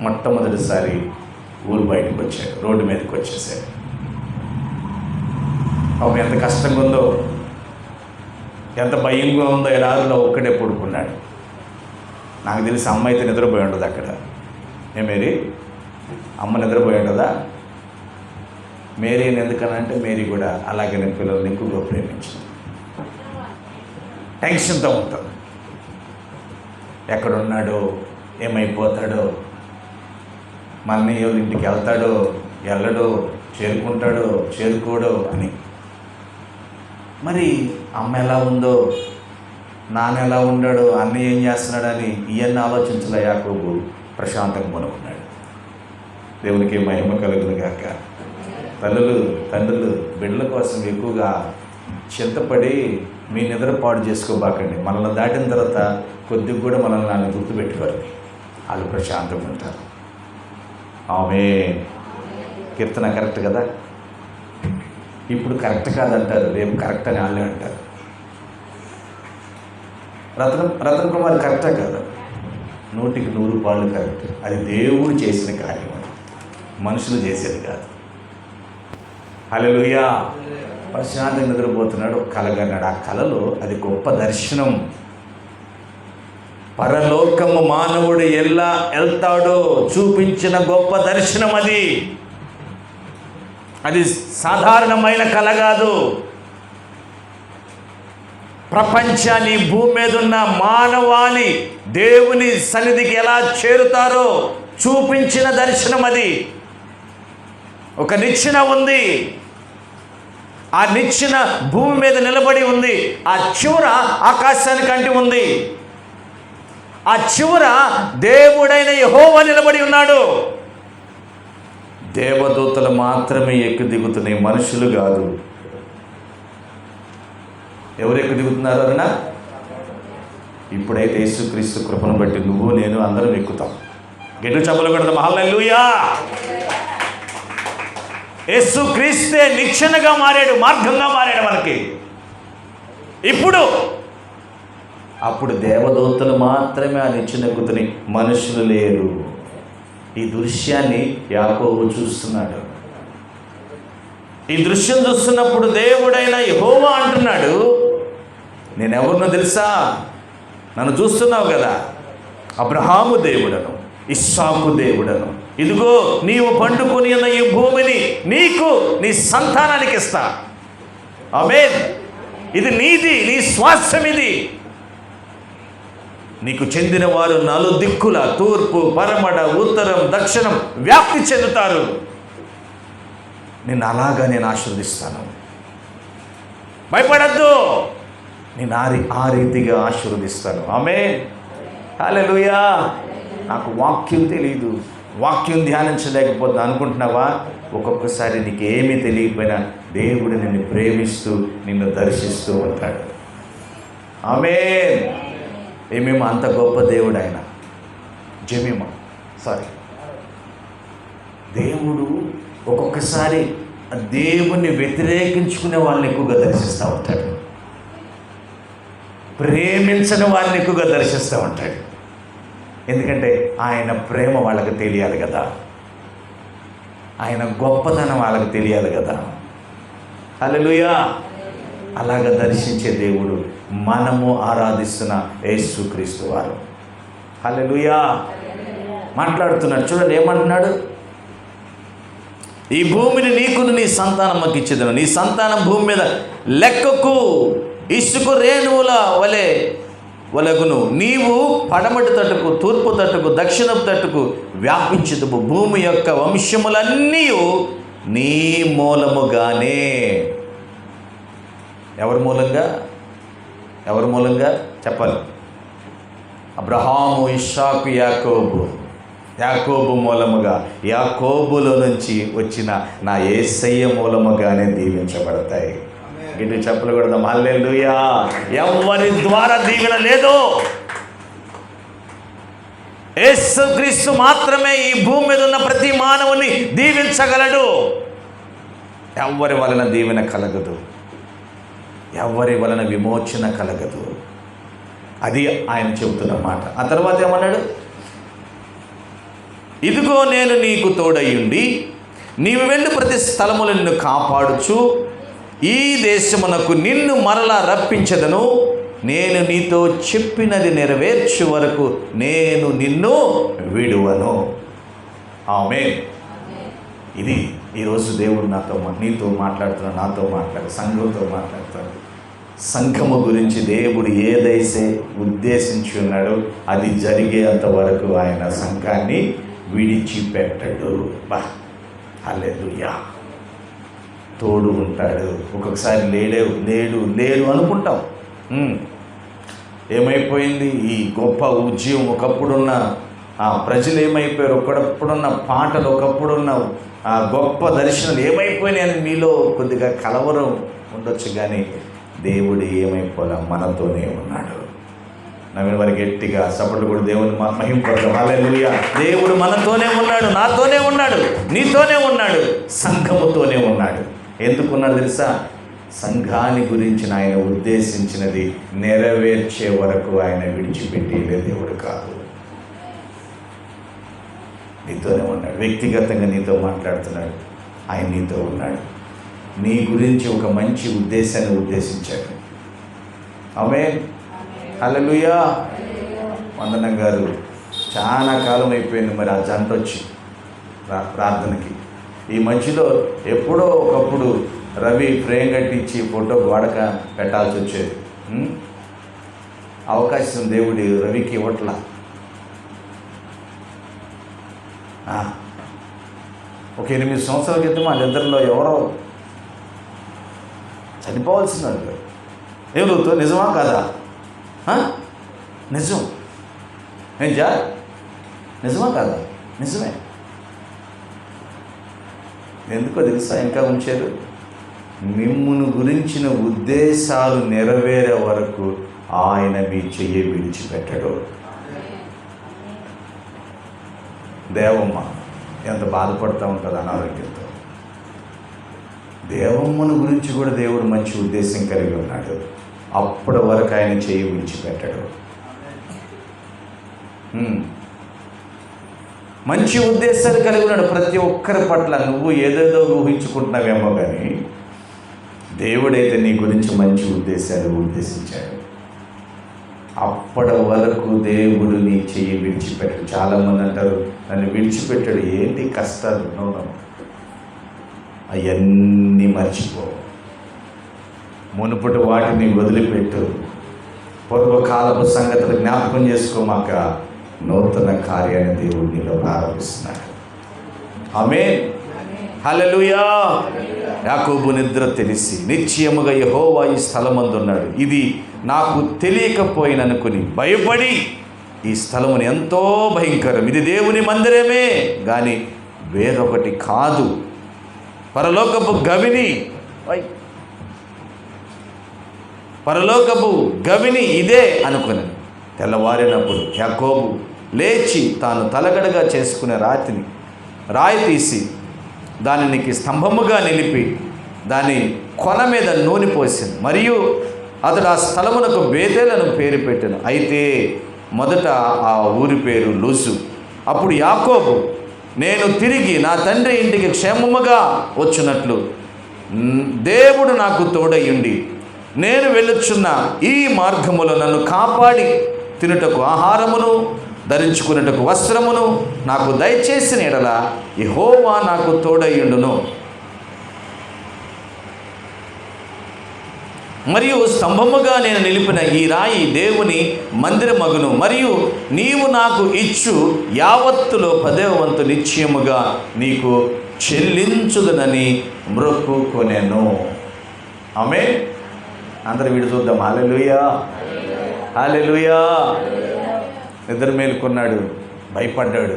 మొట్టమొదటిసారి ఊరు బయటకు వచ్చాడు, రోడ్డు మీదకి వచ్చేసాడు. పాపం ఎంత కష్టంగా ఉందో, ఎంత భయంగా ఉందో. ఎడారిలో ఒక్కడే పడుకున్నాడు. నాకు తెలిసి అమ్మ అయితే నిద్రపోయి ఉండదు అక్కడ. మేరీ అమ్మ నిద్రపోయి ఉండదా? మేరీ ఎందుకనంటే మేరీ కూడా అలాగే నేను పిల్లల్ని ఎక్కువగా ప్రేమించింది. టెన్షన్తో ఉంటాం, ఎక్కడున్నాడో, ఏమైపోతాడో, మన అన్నయ్య ఇంటికి వెళ్తాడో వెళ్ళడో, చేరుకుంటాడో చేరుకోడో అని. మరి అమ్మ ఎలా ఉందో, నాన్న ఎలా ఉన్నాడో, అన్నయ్య ఏం చేస్తున్నాడని ఇవన్నీ ఆలోచించలే యాకోబు. ప్రశాంతంగా పనుకున్నాడు. దేవునికి మహిమ కలుగును గాక. తండ్రులు బిడ్డల కోసం ఎక్కువగా చింతపడి మీ నిద్ర పాడు చేసుకోబాకండి. మనల్ని దాటిన తర్వాత కొద్దిగా కూడా మనల్ని నాన్న గుర్తుపెట్టుకోరు, వాళ్ళు ప్రశాంతంగా ఉంటారు. ఆమె కీర్తన కరెక్ట్ కదా? ఇప్పుడు కరెక్ట్ కాదంటారు, రేపు కరెక్ట్ అని వాళ్ళే అంటారు. రతన్ కుమార్ కరెక్టా కదా? 100కి 100 పాళ్ళు కరెక్ట్. అది దేవుడు చేసిన కార్యం, మనుషులు చేసేది కాదు. హల్లెలూయా. ప్రశాంతంగా నిద్రపోతున్నాడు, కలగన్నాడు. ఆ కలలో అది గొప్ప దర్శనం. పరలోకము మానవుడు ఎలా వెళ్తాడో చూపించిన గొప్ప దర్శనం అది. అది సాధారణమైన కల కాదు. ప్రపంచాన్ని, భూమి మీద ఉన్న మానవాళి దేవుని సన్నిధికి ఎలా చేరుతారో చూపించిన దర్శనం అది. ఒక నిచ్చెన ఉంది, ఆ నిచ్చెన భూమి మీద నిలబడి ఉంది. ఆ చివర ఆకాశానికంటి ఉంది. ఆ చివర దేవుడైన యెహోవా నిలబడి ఉన్నాడు. దేవదూతలు మాత్రమే ఎక్కి దిగుతున్నాయి, మనుషులు కాదు. ఎవరు ఎక్కి దిగుతున్నారు అన్నా? ఇప్పుడైతే యేసుక్రీస్తు కృపను బట్టి నువ్వు నేను అందరం ఎక్కుతాం. గెటు చెప్పలు కొడతాం. హల్లెలూయా. యేసుక్రీస్తే నిచ్చెనగా మారాడు, మార్గంగా మారాడు మనకి. అప్పుడు దేవదూతలు మాత్రమే ఆ నిచ్చెన ఎక్కుతున్నాయి, మనుషులు లేరు. ఈ దృశ్యాన్ని యాకోబు చూస్తున్నాడు. ఈ దృశ్యం చూస్తున్నప్పుడు దేవుడైన యెహోవా అంటున్నాడు, నేనెవరినో తెలుసా? నన్ను చూస్తున్నావు కదా, అబ్రహాము దేవుడను, ఇస్సాకు దేవుడను. ఇదిగో నీవు పండుకొని ఉన్న ఈ భూమిని నీకు, నీ సంతానానికి ఇస్తా. ఆమేన్. ఇది నీది, నీ స్వాస్థ్యం ఇది. నీకు చెందిన వారు నలుదిక్కుల, తూర్పు, పరమడ, ఉత్తరం, దక్షిణం వ్యాప్తి చెందుతారు. నేను అలాగా ఆశీర్వదిస్తాను. భయపడద్దు, నేను ఆ రీతిగా ఆశీర్వదిస్తాను. ఆమేన్. హల్లెలూయా. నాకు వాక్యం తెలియదు, వాక్యం ధ్యానించలేకపోతే అనుకుంటున్నావా? ఒక్కొక్కసారి నీకు ఏమీ తెలియకపోయినా దేవుడు నిన్ను ప్రేమిస్తూ నిన్ను దర్శిస్తూ ఉంటాడు. ఆమేన్. ఏమేమో అంత గొప్ప దేవుడు ఆయన. దేవుడు ఒక్కొక్కసారి దేవుణ్ణి వ్యతిరేకించుకునే వాళ్ళని ఎక్కువగా దర్శిస్తూ ఉంటాడు, ప్రేమించని వారిని ఎక్కువగా దర్శిస్తూ ఉంటాడు. ఎందుకంటే ఆయన ప్రేమ వాళ్ళకి తెలియాలి కదా, ఆయన గొప్పతనం వాళ్ళకి తెలియాలి కదా. హల్లెలూయా. అలాగ దర్శించే దేవుడు మనము ఆరాధిస్తున్న యేసుక్రీస్తు వారు. హల్లెలూయా. మాట్లాడుతున్నాడు చూడండి, ఏమంటున్నాడు? ఈ భూమిని నీకును నీ సంతానమ్మకి ఇచ్చేదను. నీ సంతానం భూమి మీద లెక్కకు ఇసుక రేణువుల వలెగును. నీవు పడమటి తట్టుకు, తూర్పు తట్టుకు, దక్షిణపు తట్టుకు వ్యాపించుదువు. భూమి యొక్క వంశములన్నీ నీ మూలముగానే. ఎవరి మూలంగా చెప్పాలి? అబ్రహాము, ఇస్సాకు, యాకోబు మూలముగా, యాకోబులో నుంచి వచ్చిన నా యేసయ్య మూలముగానే దీవించబడతాయి. గిట్టు చెప్పలు కొడదాం. హల్లెలూయా. ఎవరి ద్వారా దీవెన లేదు, యేసుక్రీస్తు మాత్రమే ఈ భూమి మీద ఉన్న ప్రతి మానవుని దీవించగలడు. ఎవరి వలన దీవెన కలగదు, ఎవరి వలన విమోచన కలగదు. అది ఆయన చెబుతున్న మాట. ఆ తర్వాత ఏమన్నాడు? ఇదిగో నేను నీకు తోడయ్యుండి నీవు వెళ్ళి ప్రతి స్థలములో నిన్ను కాపాడుచు ఈ దేశమునకు నిన్ను మరలా రప్పించదను. నేను నీతో చెప్పినది నెరవేర్చు వరకు నేను నిన్ను విడువను. ఆమేన్. ఇది ఈరోజు దేవుడు నీతో మాట్లాడుతున్నాడు, నాతో సంఘంతో మాట్లాడుతున్నాడు. సంఘము గురించి దేవుడు ఏదైతే ఉద్దేశించి ఉన్నాడో అది జరిగేంత వరకు ఆయన సంఘాన్ని విడిచిపెట్టడు. హల్లెలూయా. తోడు ఉంటాడు. ఒక్కొక్కసారి లేడు అనుకుంటాం. ఏమైపోయింది ఈ గొప్ప ఉద్యమం? ఒకప్పుడున్న ఆ ప్రజలు ఏమైపోయారు? ఒకప్పుడున్న పాటలు, ఒకప్పుడున్న ఆ గొప్ప దర్శనాలు ఏమైపోయినాయని మీలో కొద్దిగా కలవరం ఉండొచ్చు, కానీ దేవుడు ఏమైపోలే, మనతోనే ఉన్నాడు. నవ్విన వారికి గట్టిగా సపోర్ట్ కూడా దేవుని మహింపడతాం. హల్లెలూయా. దేవుడు మనతోనే ఉన్నాడు, నాతోనే ఉన్నాడు, నీతోనే ఉన్నాడు, సంఘముతోనే ఉన్నాడు. ఎందుకున్నాడు తెలుసా? సంఘాన్ని గురించి ఆయన ఉద్దేశించినది నెరవేర్చే వరకు ఆయన విడిచిపెట్టేదే దేవుడు కాదు. నీతోనే ఉన్నాడు, వ్యక్తిగతంగా నీతో మాట్లాడుతున్నాడు. ఆయన నీతో ఉన్నాడు. నీ గురించి ఒక మంచి ఉద్దేశాన్ని ఉద్దేశించాడు. ఆమేన్. హల్లెలూయా. వందనం గారు చాలా కాలం అయిపోయింది మరి ఆ జంట వచ్చి ప్రార్థనకి. ఈ మధ్యలో ఎప్పుడో ఒకప్పుడు రవి ఫ్రేమ్ కట్టించి ఫోటో గోడక పెట్టాల్సి వచ్చేది. అవకాశం దేవుడి రవికి ఇవ్వట్లా. ఒక 8 సంవత్సరాల క్రితం వాళ్ళిద్దరిలో ఎవరో చనిపోవాల్సిన వాళ్ళు. ఏం అవుతుంది? నిజమా కాదా? నిజం. ఏం నిజమా కాదా? నిజమే. ఎందుకో తెలుసా ఇంకా ఉంచారు? మిమ్మును గురించిన ఉద్దేశాలు నెరవేరే వరకు ఆయన మీ చెయ్యి విడిచిపెట్టడు. దేవమ్మ ఎంత బాధపడుతూ ఉంటుంది అనారోగ్యంతో. దేవమ్మను గురించి కూడా దేవుడు మంచి ఉద్దేశం కలిగి ఉన్నాడు. అప్పటి వరకు ఆయన చెయ్యి విడిచిపెట్టడు. మంచి ఉద్దేశాలు కలిగి ఉన్నాడు ప్రతి ఒక్కరి పట్ల. నువ్వు ఏదేదో ఊహించుకుంటున్నావేమో కానీ దేవుడైతే నీ గురించి మంచి ఉద్దేశాలు ఉద్దేశించాడు. అప్పటి వరకు దేవుడు నీ చెయ్యి విడిచిపెట్టాడు. చాలామంది అంటారు నన్ను విడిచిపెట్టాడు. ఏంటి కష్టాలు? అవన్నీ మర్చిపో. మునుపటి వాటిని వదిలిపెట్టు. పూర్వకాలపు సంగతులు జ్ఞాపకం చేసుకోమాక నూతన కార్యాన్ని దేవుడు నీలో ప్రారంభిస్తున్నాడు. ఆమేన్. హల్లెలూయా. యాకోబు నిద్ర తెలిసి నిశ్చయముగా యెహోవా ఈ స్థలమందున్నాడు, ఇది నాకు తెలియకపోయిననుకుని భయపడి ఈ స్థలముని ఎంతో భయంకరం, ఇది దేవుని మందిరమే కానీ వేరొకటి కాదు, పరలోకపు గవిని ఇదే అనుకుని తెల్లవారినప్పుడు యాకోబు లేచి తాను తలగడగా చేసుకునే రాయి తీసి దానికి స్తంభముగా నిలిపి దాని కొన మీద నూనె పోసింది. మరియు అతడు ఆ స్థలమునకు బేతేలను పేరు పెట్టాను. అయితే మొదట ఆ ఊరి పేరు లూజు. అప్పుడు యాకోబు నేను తిరిగి నా తండ్రి ఇంటికి క్షేమముగా వచ్చినట్లు దేవుడు నాకు తోడయ్యుండి నేను వెళ్ళుచున్న ఈ మార్గములో నన్ను కాపాడి తినుటకు ఆహారమును ధరించుకున్నటకు వస్త్రమును నాకు దయచేసిన ఎడల యెహోవా నాకు తోడయ్యుండును. మరియు స్తంభముగా నేను నిలిపిన ఈ రాయి దేవుని మందిరమగును. మరియు నీవు నాకు ఇచ్చు యావత్తులో 10వ వంతు నిశ్చయముగా నీకు చెల్లించుదనని మ్రొక్కుకొనెను. ఆమేన్. అందరూ వీడు చూద్దాం. హల్లెలూయా, హల్లెలూయా. నిద్ర మేలుకున్నాడు, భయపడ్డాడు.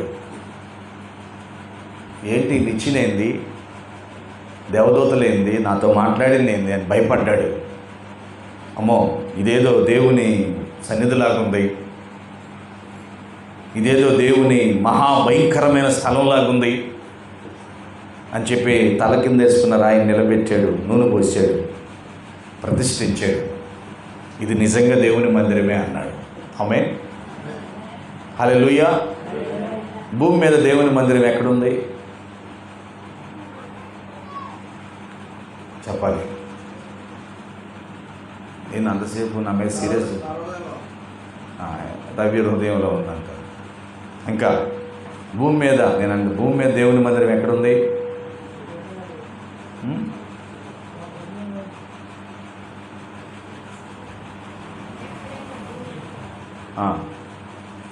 ఏంటి నిచ్చినేంది, దేవదూతలేంది, నాతో మాట్లాడింది ఏంది అని భయపడ్డాడు. అమ్మో ఇదేదో దేవుని సన్నిధిలాగుంది, ఇదేదో దేవుని మహాభయంకరమైన స్థలంలాగుంది అని చెప్పి తల కింద వేసుకున్న రాయిని నిలబెట్టాడు, నూనె పోసాడు, ప్రతిష్ఠించాడు. ఇది నిజంగా దేవుని మందిరమే అన్నాడు. ఆమేన్. హల్లెలూయా. భూమి మీద దేవుని మందిరం ఎక్కడుంది చెప్పాలి. నేను అంతసేపు నా మీద సీరియస్. రవి హృదయంలో ఉందంట. ఇంకా భూమి మీద భూమి మీద దేవుని మందిరం ఎక్కడుంది?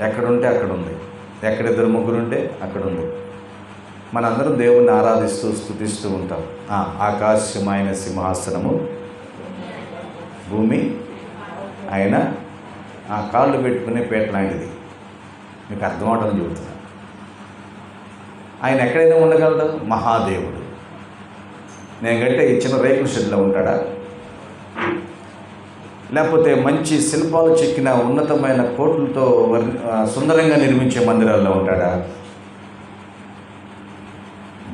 ఎక్కడుంటే అక్కడ ఉంది, ఎక్కడ 2-3 ఉంటే అక్కడ ఉంది. మనందరం దేవుణ్ణి ఆరాధిస్తూ స్తుతిస్తూ ఉంటాం. ఆకాశమైన సింహాసనము, భూమి ఆయన కాళ్ళు పెట్టుకునే పీట లాంటిది. మీకు అర్థమవటం చెబుతున్నాను. ఆయన ఎక్కడైనా ఉండగలడు, మహాదేవుడు. నేను కంటే ఇచ్చిన రేకుల షెడ్లో ఉంటాడా, లేకపోతే మంచి శిల్పాలు చెక్కిన ఉన్నతమైన కోట్లతో సుందరంగా నిర్మించే మందిరాల్లో ఉంటాడా?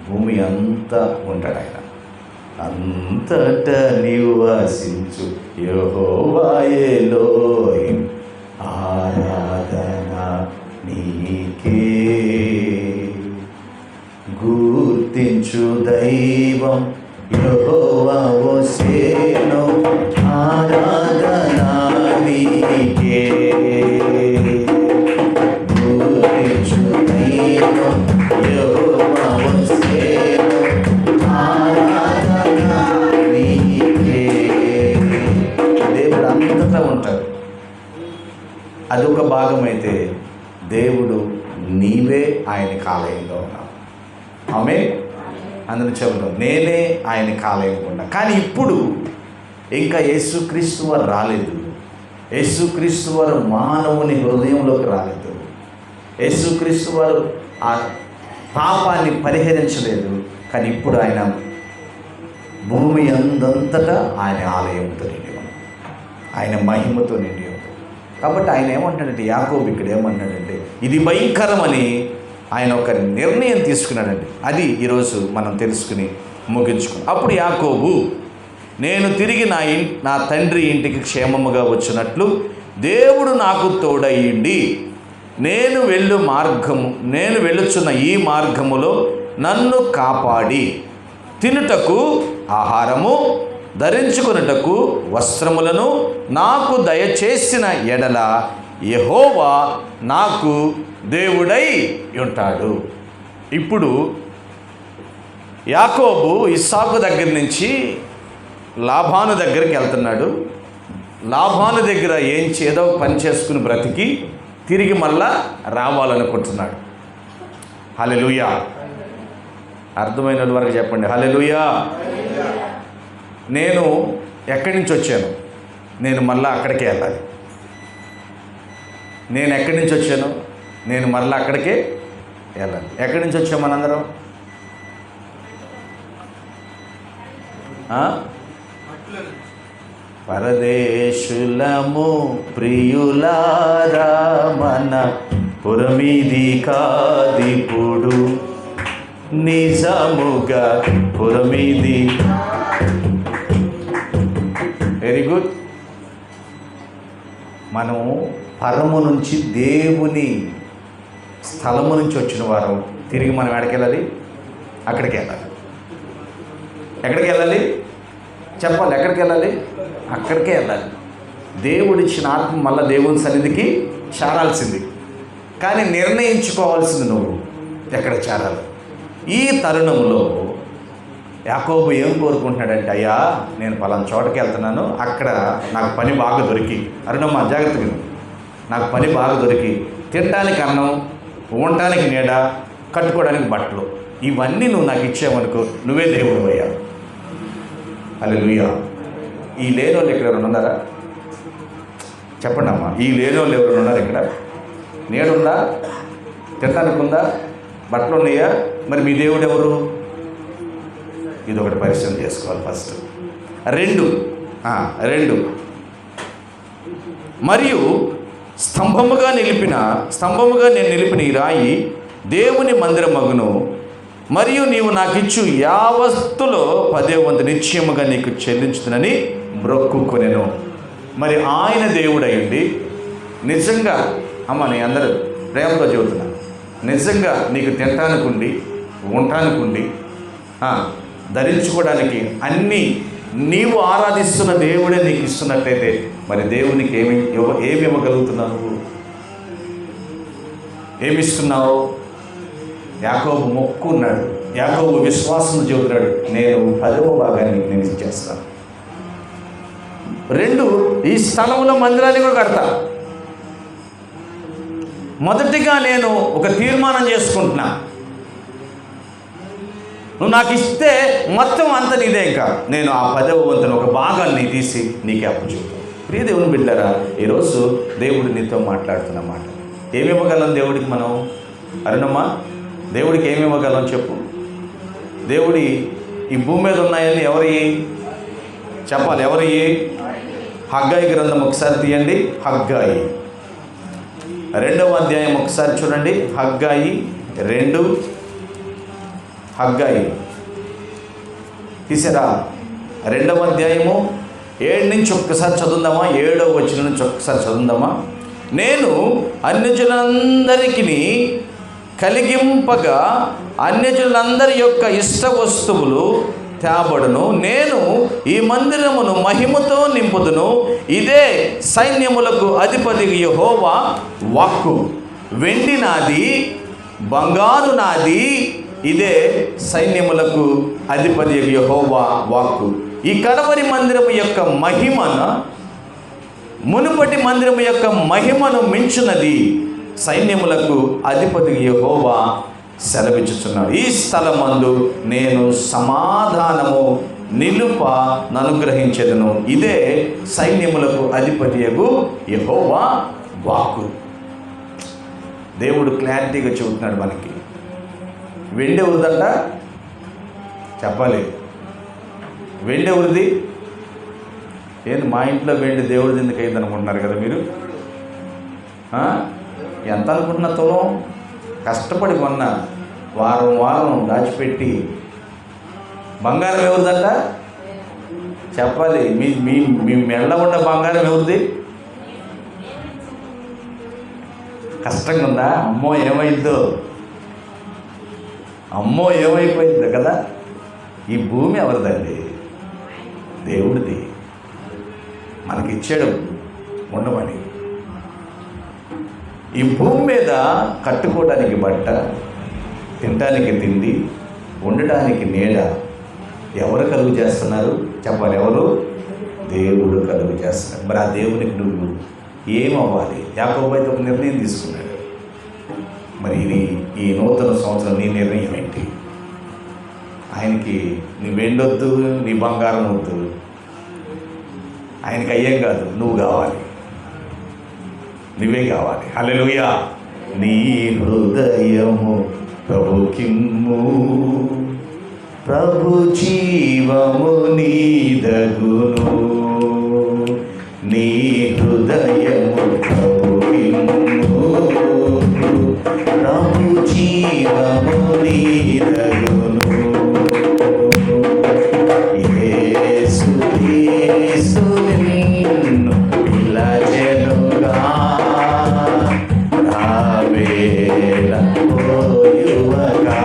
భూమి అంతా ఉంటాడు ఆయన. అంతటా నీవు వాసించు యెహోవాయే ఎలోహిం, ఆరాధన నీకే. గుర్తించు దైవం యెహోవా వసేను, ఆరాధన నీకే. అదొక భాగం అయితే, దేవుడు నీవే ఆయనకి ఆలయంలో ఉన్నావు. ఆమేన్. అందరూ చెబుతాం, నేనే ఆయనకి ఆలయంలో ఉన్నా. కానీ ఇప్పుడు ఇంకా యేసుక్రీస్తు వారు రాలేదు. యేసుక్రీస్తు వారు మానవుని హృదయంలోకి రాలేదు. యేసుక్రీస్తు వారు ఆ పాపాన్ని పరిహరించలేదు. కానీ ఇప్పుడు ఆయన భూమి అందంతటా ఆయన ఆలయంతో నిండి ఉంది, ఆయన మహిమతో నిండి ఉంది. కాబట్టి ఆయన ఏమంటాడంటే, యాకోబు ఇక్కడ ఏమన్నాడంటే, ఇది భయంకరమని ఆయన ఒక నిర్ణయం తీసుకున్నాడండి. అది ఈరోజు మనం తెలుసుకుని ముగించుకున్నాం. అప్పుడు యాకోబు, నేను తిరిగి నా తండ్రి ఇంటికి క్షేమముగా వచ్చినట్లు దేవుడు నాకు తోడయ్యిండి, నేను వెళ్ళుచున్న ఈ మార్గములో నన్ను కాపాడి తినుటకు ఆహారము, ధరించుకొనుటకు వస్త్రములను నాకు దయచేసిన ఎడల యెహోవా నాకు దేవుడై ఉంటాడు. ఇప్పుడు యాకోబు ఇస్సాకు దగ్గర నుంచి లాబాను దగ్గరికి వెళ్తున్నాడు. లాబాను దగ్గర ఏదో పని చేసుకుని బ్రతికి తిరిగి మళ్ళా రావాలనుకుంటున్నాడు. హల్లెలూయా. అర్థమైన వరకు చెప్పండి హల్లెలూయా. నేను ఎక్కడి నుంచి వచ్చాను, నేను మళ్ళీ అక్కడికే వెళ్ళాలి. నేను ఎక్కడి నుంచి వచ్చాను, నేను మళ్ళీ అక్కడికే వెళ్ళాలి. ఎక్కడి నుంచి వచ్చాం మనందరం? పరదేశులము ప్రియులారా, మన పురమిది కాదిప్పుడు, నిజముగా పురమిది. Very good. మనం పరము నుంచి, దేవుని స్థలము నుంచి వచ్చిన వారం తిరిగి మనం ఎక్కడికి వెళ్ళాలి? అక్కడికి వెళ్ళాలి. ఎక్కడికి వెళ్ళాలి చెప్పాలి? ఎక్కడికి వెళ్ళాలి? అక్కడికే వెళ్ళాలి. దేవుడిచ్చిన ఆత్మ మళ్ళీ దేవుని సన్నిధికి చేరాల్సింది. కానీ నిర్ణయించుకోవాల్సింది నువ్వు ఎక్కడ చేరాలి. ఈ తరుణంలో యాకోబు ఏం కోరుకుంటున్నాడంటే, అయ్యా నేను పలానా చోటకి వెళ్తున్నాను, అక్కడ నాకు పని బాగా దొరికి, అరుణమ్మ జాగ్రత్తగా, నాకు పని బాగా దొరికి తినడానికి అన్నం, ఉండటానికి నీడ, కట్టుకోవడానికి బట్టలు, ఇవన్నీ నువ్వు నాకు ఇచ్చావనుకో, నువ్వే దేవుడు అయ్యా. హల్లెలూయా. ఈ లేని వాళ్ళు ఇక్కడ ఎవరైనా ఉన్నారా? చెప్పండి అమ్మా, ఈ లేని వాళ్ళు ఎవరైనా ఉన్నారు ఇక్కడ? నీడుందా? తినడానికి ఉందా? బట్టలు ఉన్నాయా? మరి మీ దేవుడు ఎవరు? ఇది ఒకటి పరిశ్రమ చేసుకోవాలి ఫస్ట్. రెండు మరియు స్తంభముగా నేను నిలిపిన ఈ రాయి దేవుని మందిరమగును, మరియు నీవు నాకు ఇచ్చు యావత్తులో 10వ వంతు నిశ్చయముగా నీకు చెల్లించుతునని మ్రొక్కుకొనెను. మరి ఆయన దేవుడయ్యండి నిజంగా, అమ్మ నేను అందరూ ప్రేమతో చెబుతున్నాను, నిజంగా నీకు తినటానికుండి, ఉండటానికుండి, ధరించుకోవడానికి అన్నీ నీవు ఆరాధిస్తున్న దేవుడే నీకు ఇస్తున్నట్లయితే, మరి దేవునికి ఏమి ఇవ్వగలుగుతున్నావు? నువ్వు ఏమిస్తున్నావు? యాకోబు మొక్కున్నాడు, యాకోబు విశ్వాసం చెబుతున్నాడు, నేను 10వ భాగాన్ని నేను ఇచ్చేస్తాను. 2 ఈ స్థలంలో మందిరాన్ని కూడా కడతా. మొదటిగా నేను ఒక తీర్మానం చేసుకుంటున్నా, నువ్వు నాకు ఇస్తే మొత్తం అంత నీదే, ఇంకా నేను ఆ 10వ వంతున ఒక భాగాన్ని తీసి నీకే అప్పచెప్తాను. ప్రియ దేవుని బిడ్డలారా, ఈరోజు దేవుడు నీతో మాట్లాడుతున్న మాట. ఏమి ఇవ్వగలం దేవుడికి మనం? అరుణమ్మా, దేవుడికి ఏమి ఇవ్వగలం చెప్పు? దేవుడి ఈ భూమి మీద ఉన్నాయని ఎవరి చెప్పాలి? ఎవరి? హగ్గాయి గ్రంథం ఒకసారి తీయండి. హగ్గాయి 2వ అధ్యాయం ఒకసారి చూడండి. హగ్గాయి 2, హగ్గాయి తీసారా? 2వ అధ్యాయము 7 నుంచి ఒక్కసారి చదువుదామా? 7వ వచనం నుంచి ఒక్కసారి చదువుదామా? నేను అన్యజనులందరికీ కలిగింపగా అన్యజనులందరి యొక్క ఇష్ట వస్తువులు తేబడును, నేను ఈ మందిరమును మహిమతో నింపుదును, ఇదే సైన్యములకు అధిపతి యెహోవా వాక్కు. వెండి నాది, బంగారు నాది, ఇదే సైన్యములకు అధిపతి యెహోవా వాక్కు. ఈ కడవరి మందిరము యొక్క మహిమను మునుపటి మందిరము యొక్క మహిమను మించున్నది సైన్యములకు అధిపతి యెహోవా సెలవిచ్చుచున్నాడు. ఈ స్థలమందు నేను సమాధానము నిలుప ననుగ్రహించెదను. ఇదే సైన్యములకు అధిపతియగు యెహోవా వాక్కు. దేవుడు క్లారిటీగా చెబుతున్నాడు మనకి. వెండి ఎవరిదంట చెప్పాలి. వెండి ఎవరిది? ఏంది మా ఇంట్లో వెండి దేవుడిది ఎందుకు అయింది అనుకుంటున్నారు కదా మీరు? ఎంత అనుకుంటున్నా తులం కష్టపడి కొన్నా, వారం వారం దాచిపెట్టి. బంగారం ఎవరిదంట చెప్పాలి. మీ మీ మీ మెళ్ళ ఉన్న బంగారం ఎవరిది? కష్టంగా ఉందా? అమ్మో ఏమైందో, అమ్మో ఏమైపోయిందో కదా. ఈ భూమి ఎవరిదండి? దేవుడిది. మనకిచ్చాడు ఉండమని. ఈ భూమి మీద కట్టుకోవడానికి బట్ట, తినడానికి తిండి, ఉండటానికి నీడ ఎవరు కలుగు చేస్తున్నారు చెప్పాలి? ఎవరు? దేవుడు కలుగు చేస్తున్నారు. మరి ఆ దేవునికి నువ్వు ఏమవ్వాలి? యాకోబు అయితే ఒక నిర్ణయం తీసుకున్నాడు. మరి ఇది ఈ నూతన సంవత్సరం నీ నిర్ణయం ఏంటి? ఆయనకి నీ వెండొద్దు, నీ బంగారం వద్దు, ఆయనకి అయ్యేం కాదు, నువ్వు కావాలి, నువ్వే కావాలి. హల్లెలూయా. నీ హృదయము ప్రభుకిమ్ము, ప్రభు జీవము నీదగును. నీ హృదయము ప్రభుకిమ్ము, ప్రభు జీవము నీదగును. యేసు యేసు నిన్ను పిలచెనుగా, రావేళ ఓ యువకా,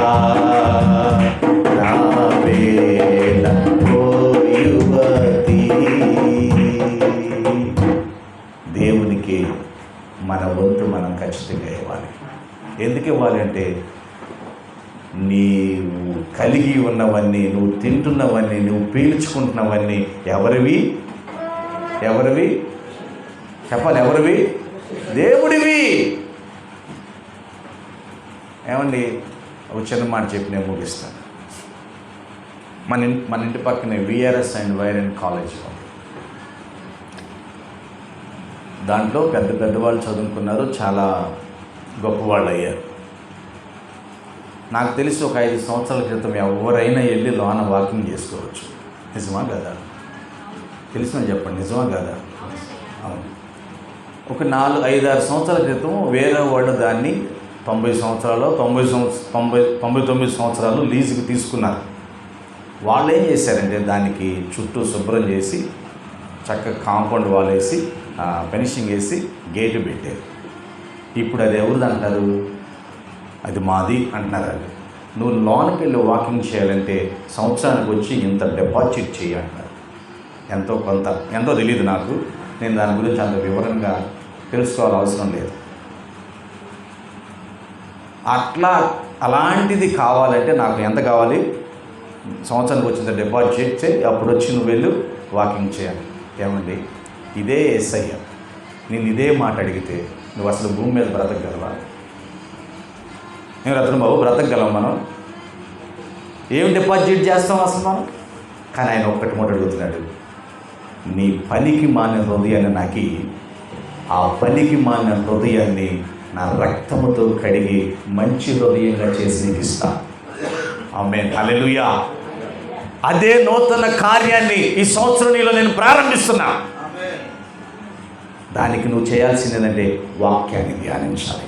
రావేళ ఓ యువతి. దేవునికి మన వంతు మనం ఖచ్చితంగా ఇవ్వాలి. ఎందుకు ఇవ్వాలి అంటే, నీవు కలిగి ఉన్నవన్నీ, నువ్వు తింటున్నవన్నీ, నువ్వు పీల్చుకుంటున్నవన్నీ ఎవరివి? ఎవరివి చెప్పాలి? ఎవరివి? దేవుడివి. ఏమండి, ఒక చిన్న మాట చెప్పి నేను ముగిస్తాను. మన ఇంటి పక్కనే విఆర్ఎస్ అండ్ వైరన్ కాలేజ్ ఉంది. దాంట్లో పెద్ద పెద్దవాళ్ళు చదువుకున్నారు, చాలా గొప్పవాళ్ళు అయ్యారు. నాకు తెలిసి ఒక 5 సంవత్సరాల క్రితం ఎవరైనా వెళ్ళి లోన వాకింగ్ చేసుకోవచ్చు. నిజమా కదా? తెలిసిన చెప్పండి, నిజమా కదా? అవును. ఒక 4-5-6 సంవత్సరాల క్రితం వేరే వాళ్ళు దాన్ని 90 సంవత్సరాలు 99 సంవత్సరాలు లీజుకి తీసుకున్నారు. వాళ్ళు ఏం చేశారంటే, దానికి చుట్టూ శుభ్రం చేసి చక్కగా కాంపౌండ్ వాల్ వేసి ఫినిషింగ్ వేసి గేటు పెట్టారు. ఇప్పుడు అది ఎవరిది అంటారు? అది మాది అంటున్నారు. అది నువ్వు లోనికి వెళ్ళి వాకింగ్ చేయాలంటే సంవత్సరానికి వచ్చి ఇంత డిపాజిట్ చేయాలంటారు. ఎంతో తెలియదు నాకు, నేను దాని గురించి అంత వివరంగా తెలుసుకోవాల్సిన అవసరం లేదు. అలాంటిది కావాలంటే నాకు ఎంత కావాలి? సంవత్సరానికి వచ్చింత డిపాజిట్ చేయి, అప్పుడు వచ్చి నువ్వు వెళ్ళు వాకింగ్ చేయాలి. ఏమండి, ఇదే యేసయ్య. నేను ఇదే మాట అడిగితే నువ్వు అసలు భూమి మీద బ్రతకగలవా? నేను రత్న బాబు బ్రతకగలం మనం? ఏం డిపాజిట్ చేస్తాం అసలు మనం? కానీ ఆయన ఒక్కటి మాట అడుగుతున్నాడు, నీ పనికి మాలిన హృదయాన్ని నాకు, ఆ పనికి మాలిన హృదయాన్ని నా రక్తముతో కడిగి మంచి హృదయంగా చేసి నీకు ఇస్తాను. ఆమేన్, హల్లెలూయా. అదే నూతన కార్యాన్ని ఈ సంవత్సరం నీలో నేను ప్రారంభిస్తున్నా. దానికి నువ్వు చేయాల్సింది ఏంటంటే వాక్యాన్ని ధ్యానించాలి.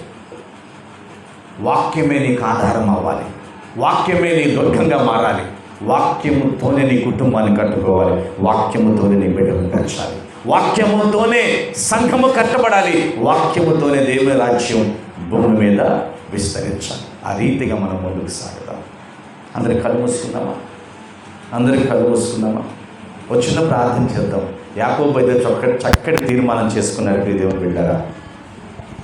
వాక్యమే నీకు ఆధారం అవ్వాలి. వాక్యమే నీ దుర్గంగా మారాలి. వాక్యముతోనే నీ కుటుంబాన్ని కట్టుకోవాలి. వాక్యముతోనే నీ బిడ్డను పెంచాలి. వాక్యముతోనే సంఘము కట్టబడాలి. వాక్యముతోనే దేవుని రాజ్యం భూమి మీద విస్తరించాలి. ఆ రీతిగా మనం ముందుకు సాగుదాం. అందరికి కళ్ళు మూసుకుందామా? వచ్చిన ప్రార్థన చేద్దాం. యాకోబు అయితే చక్కటి తీర్మానం చేసుకున్నారు. దేవుని బిడ్డరా,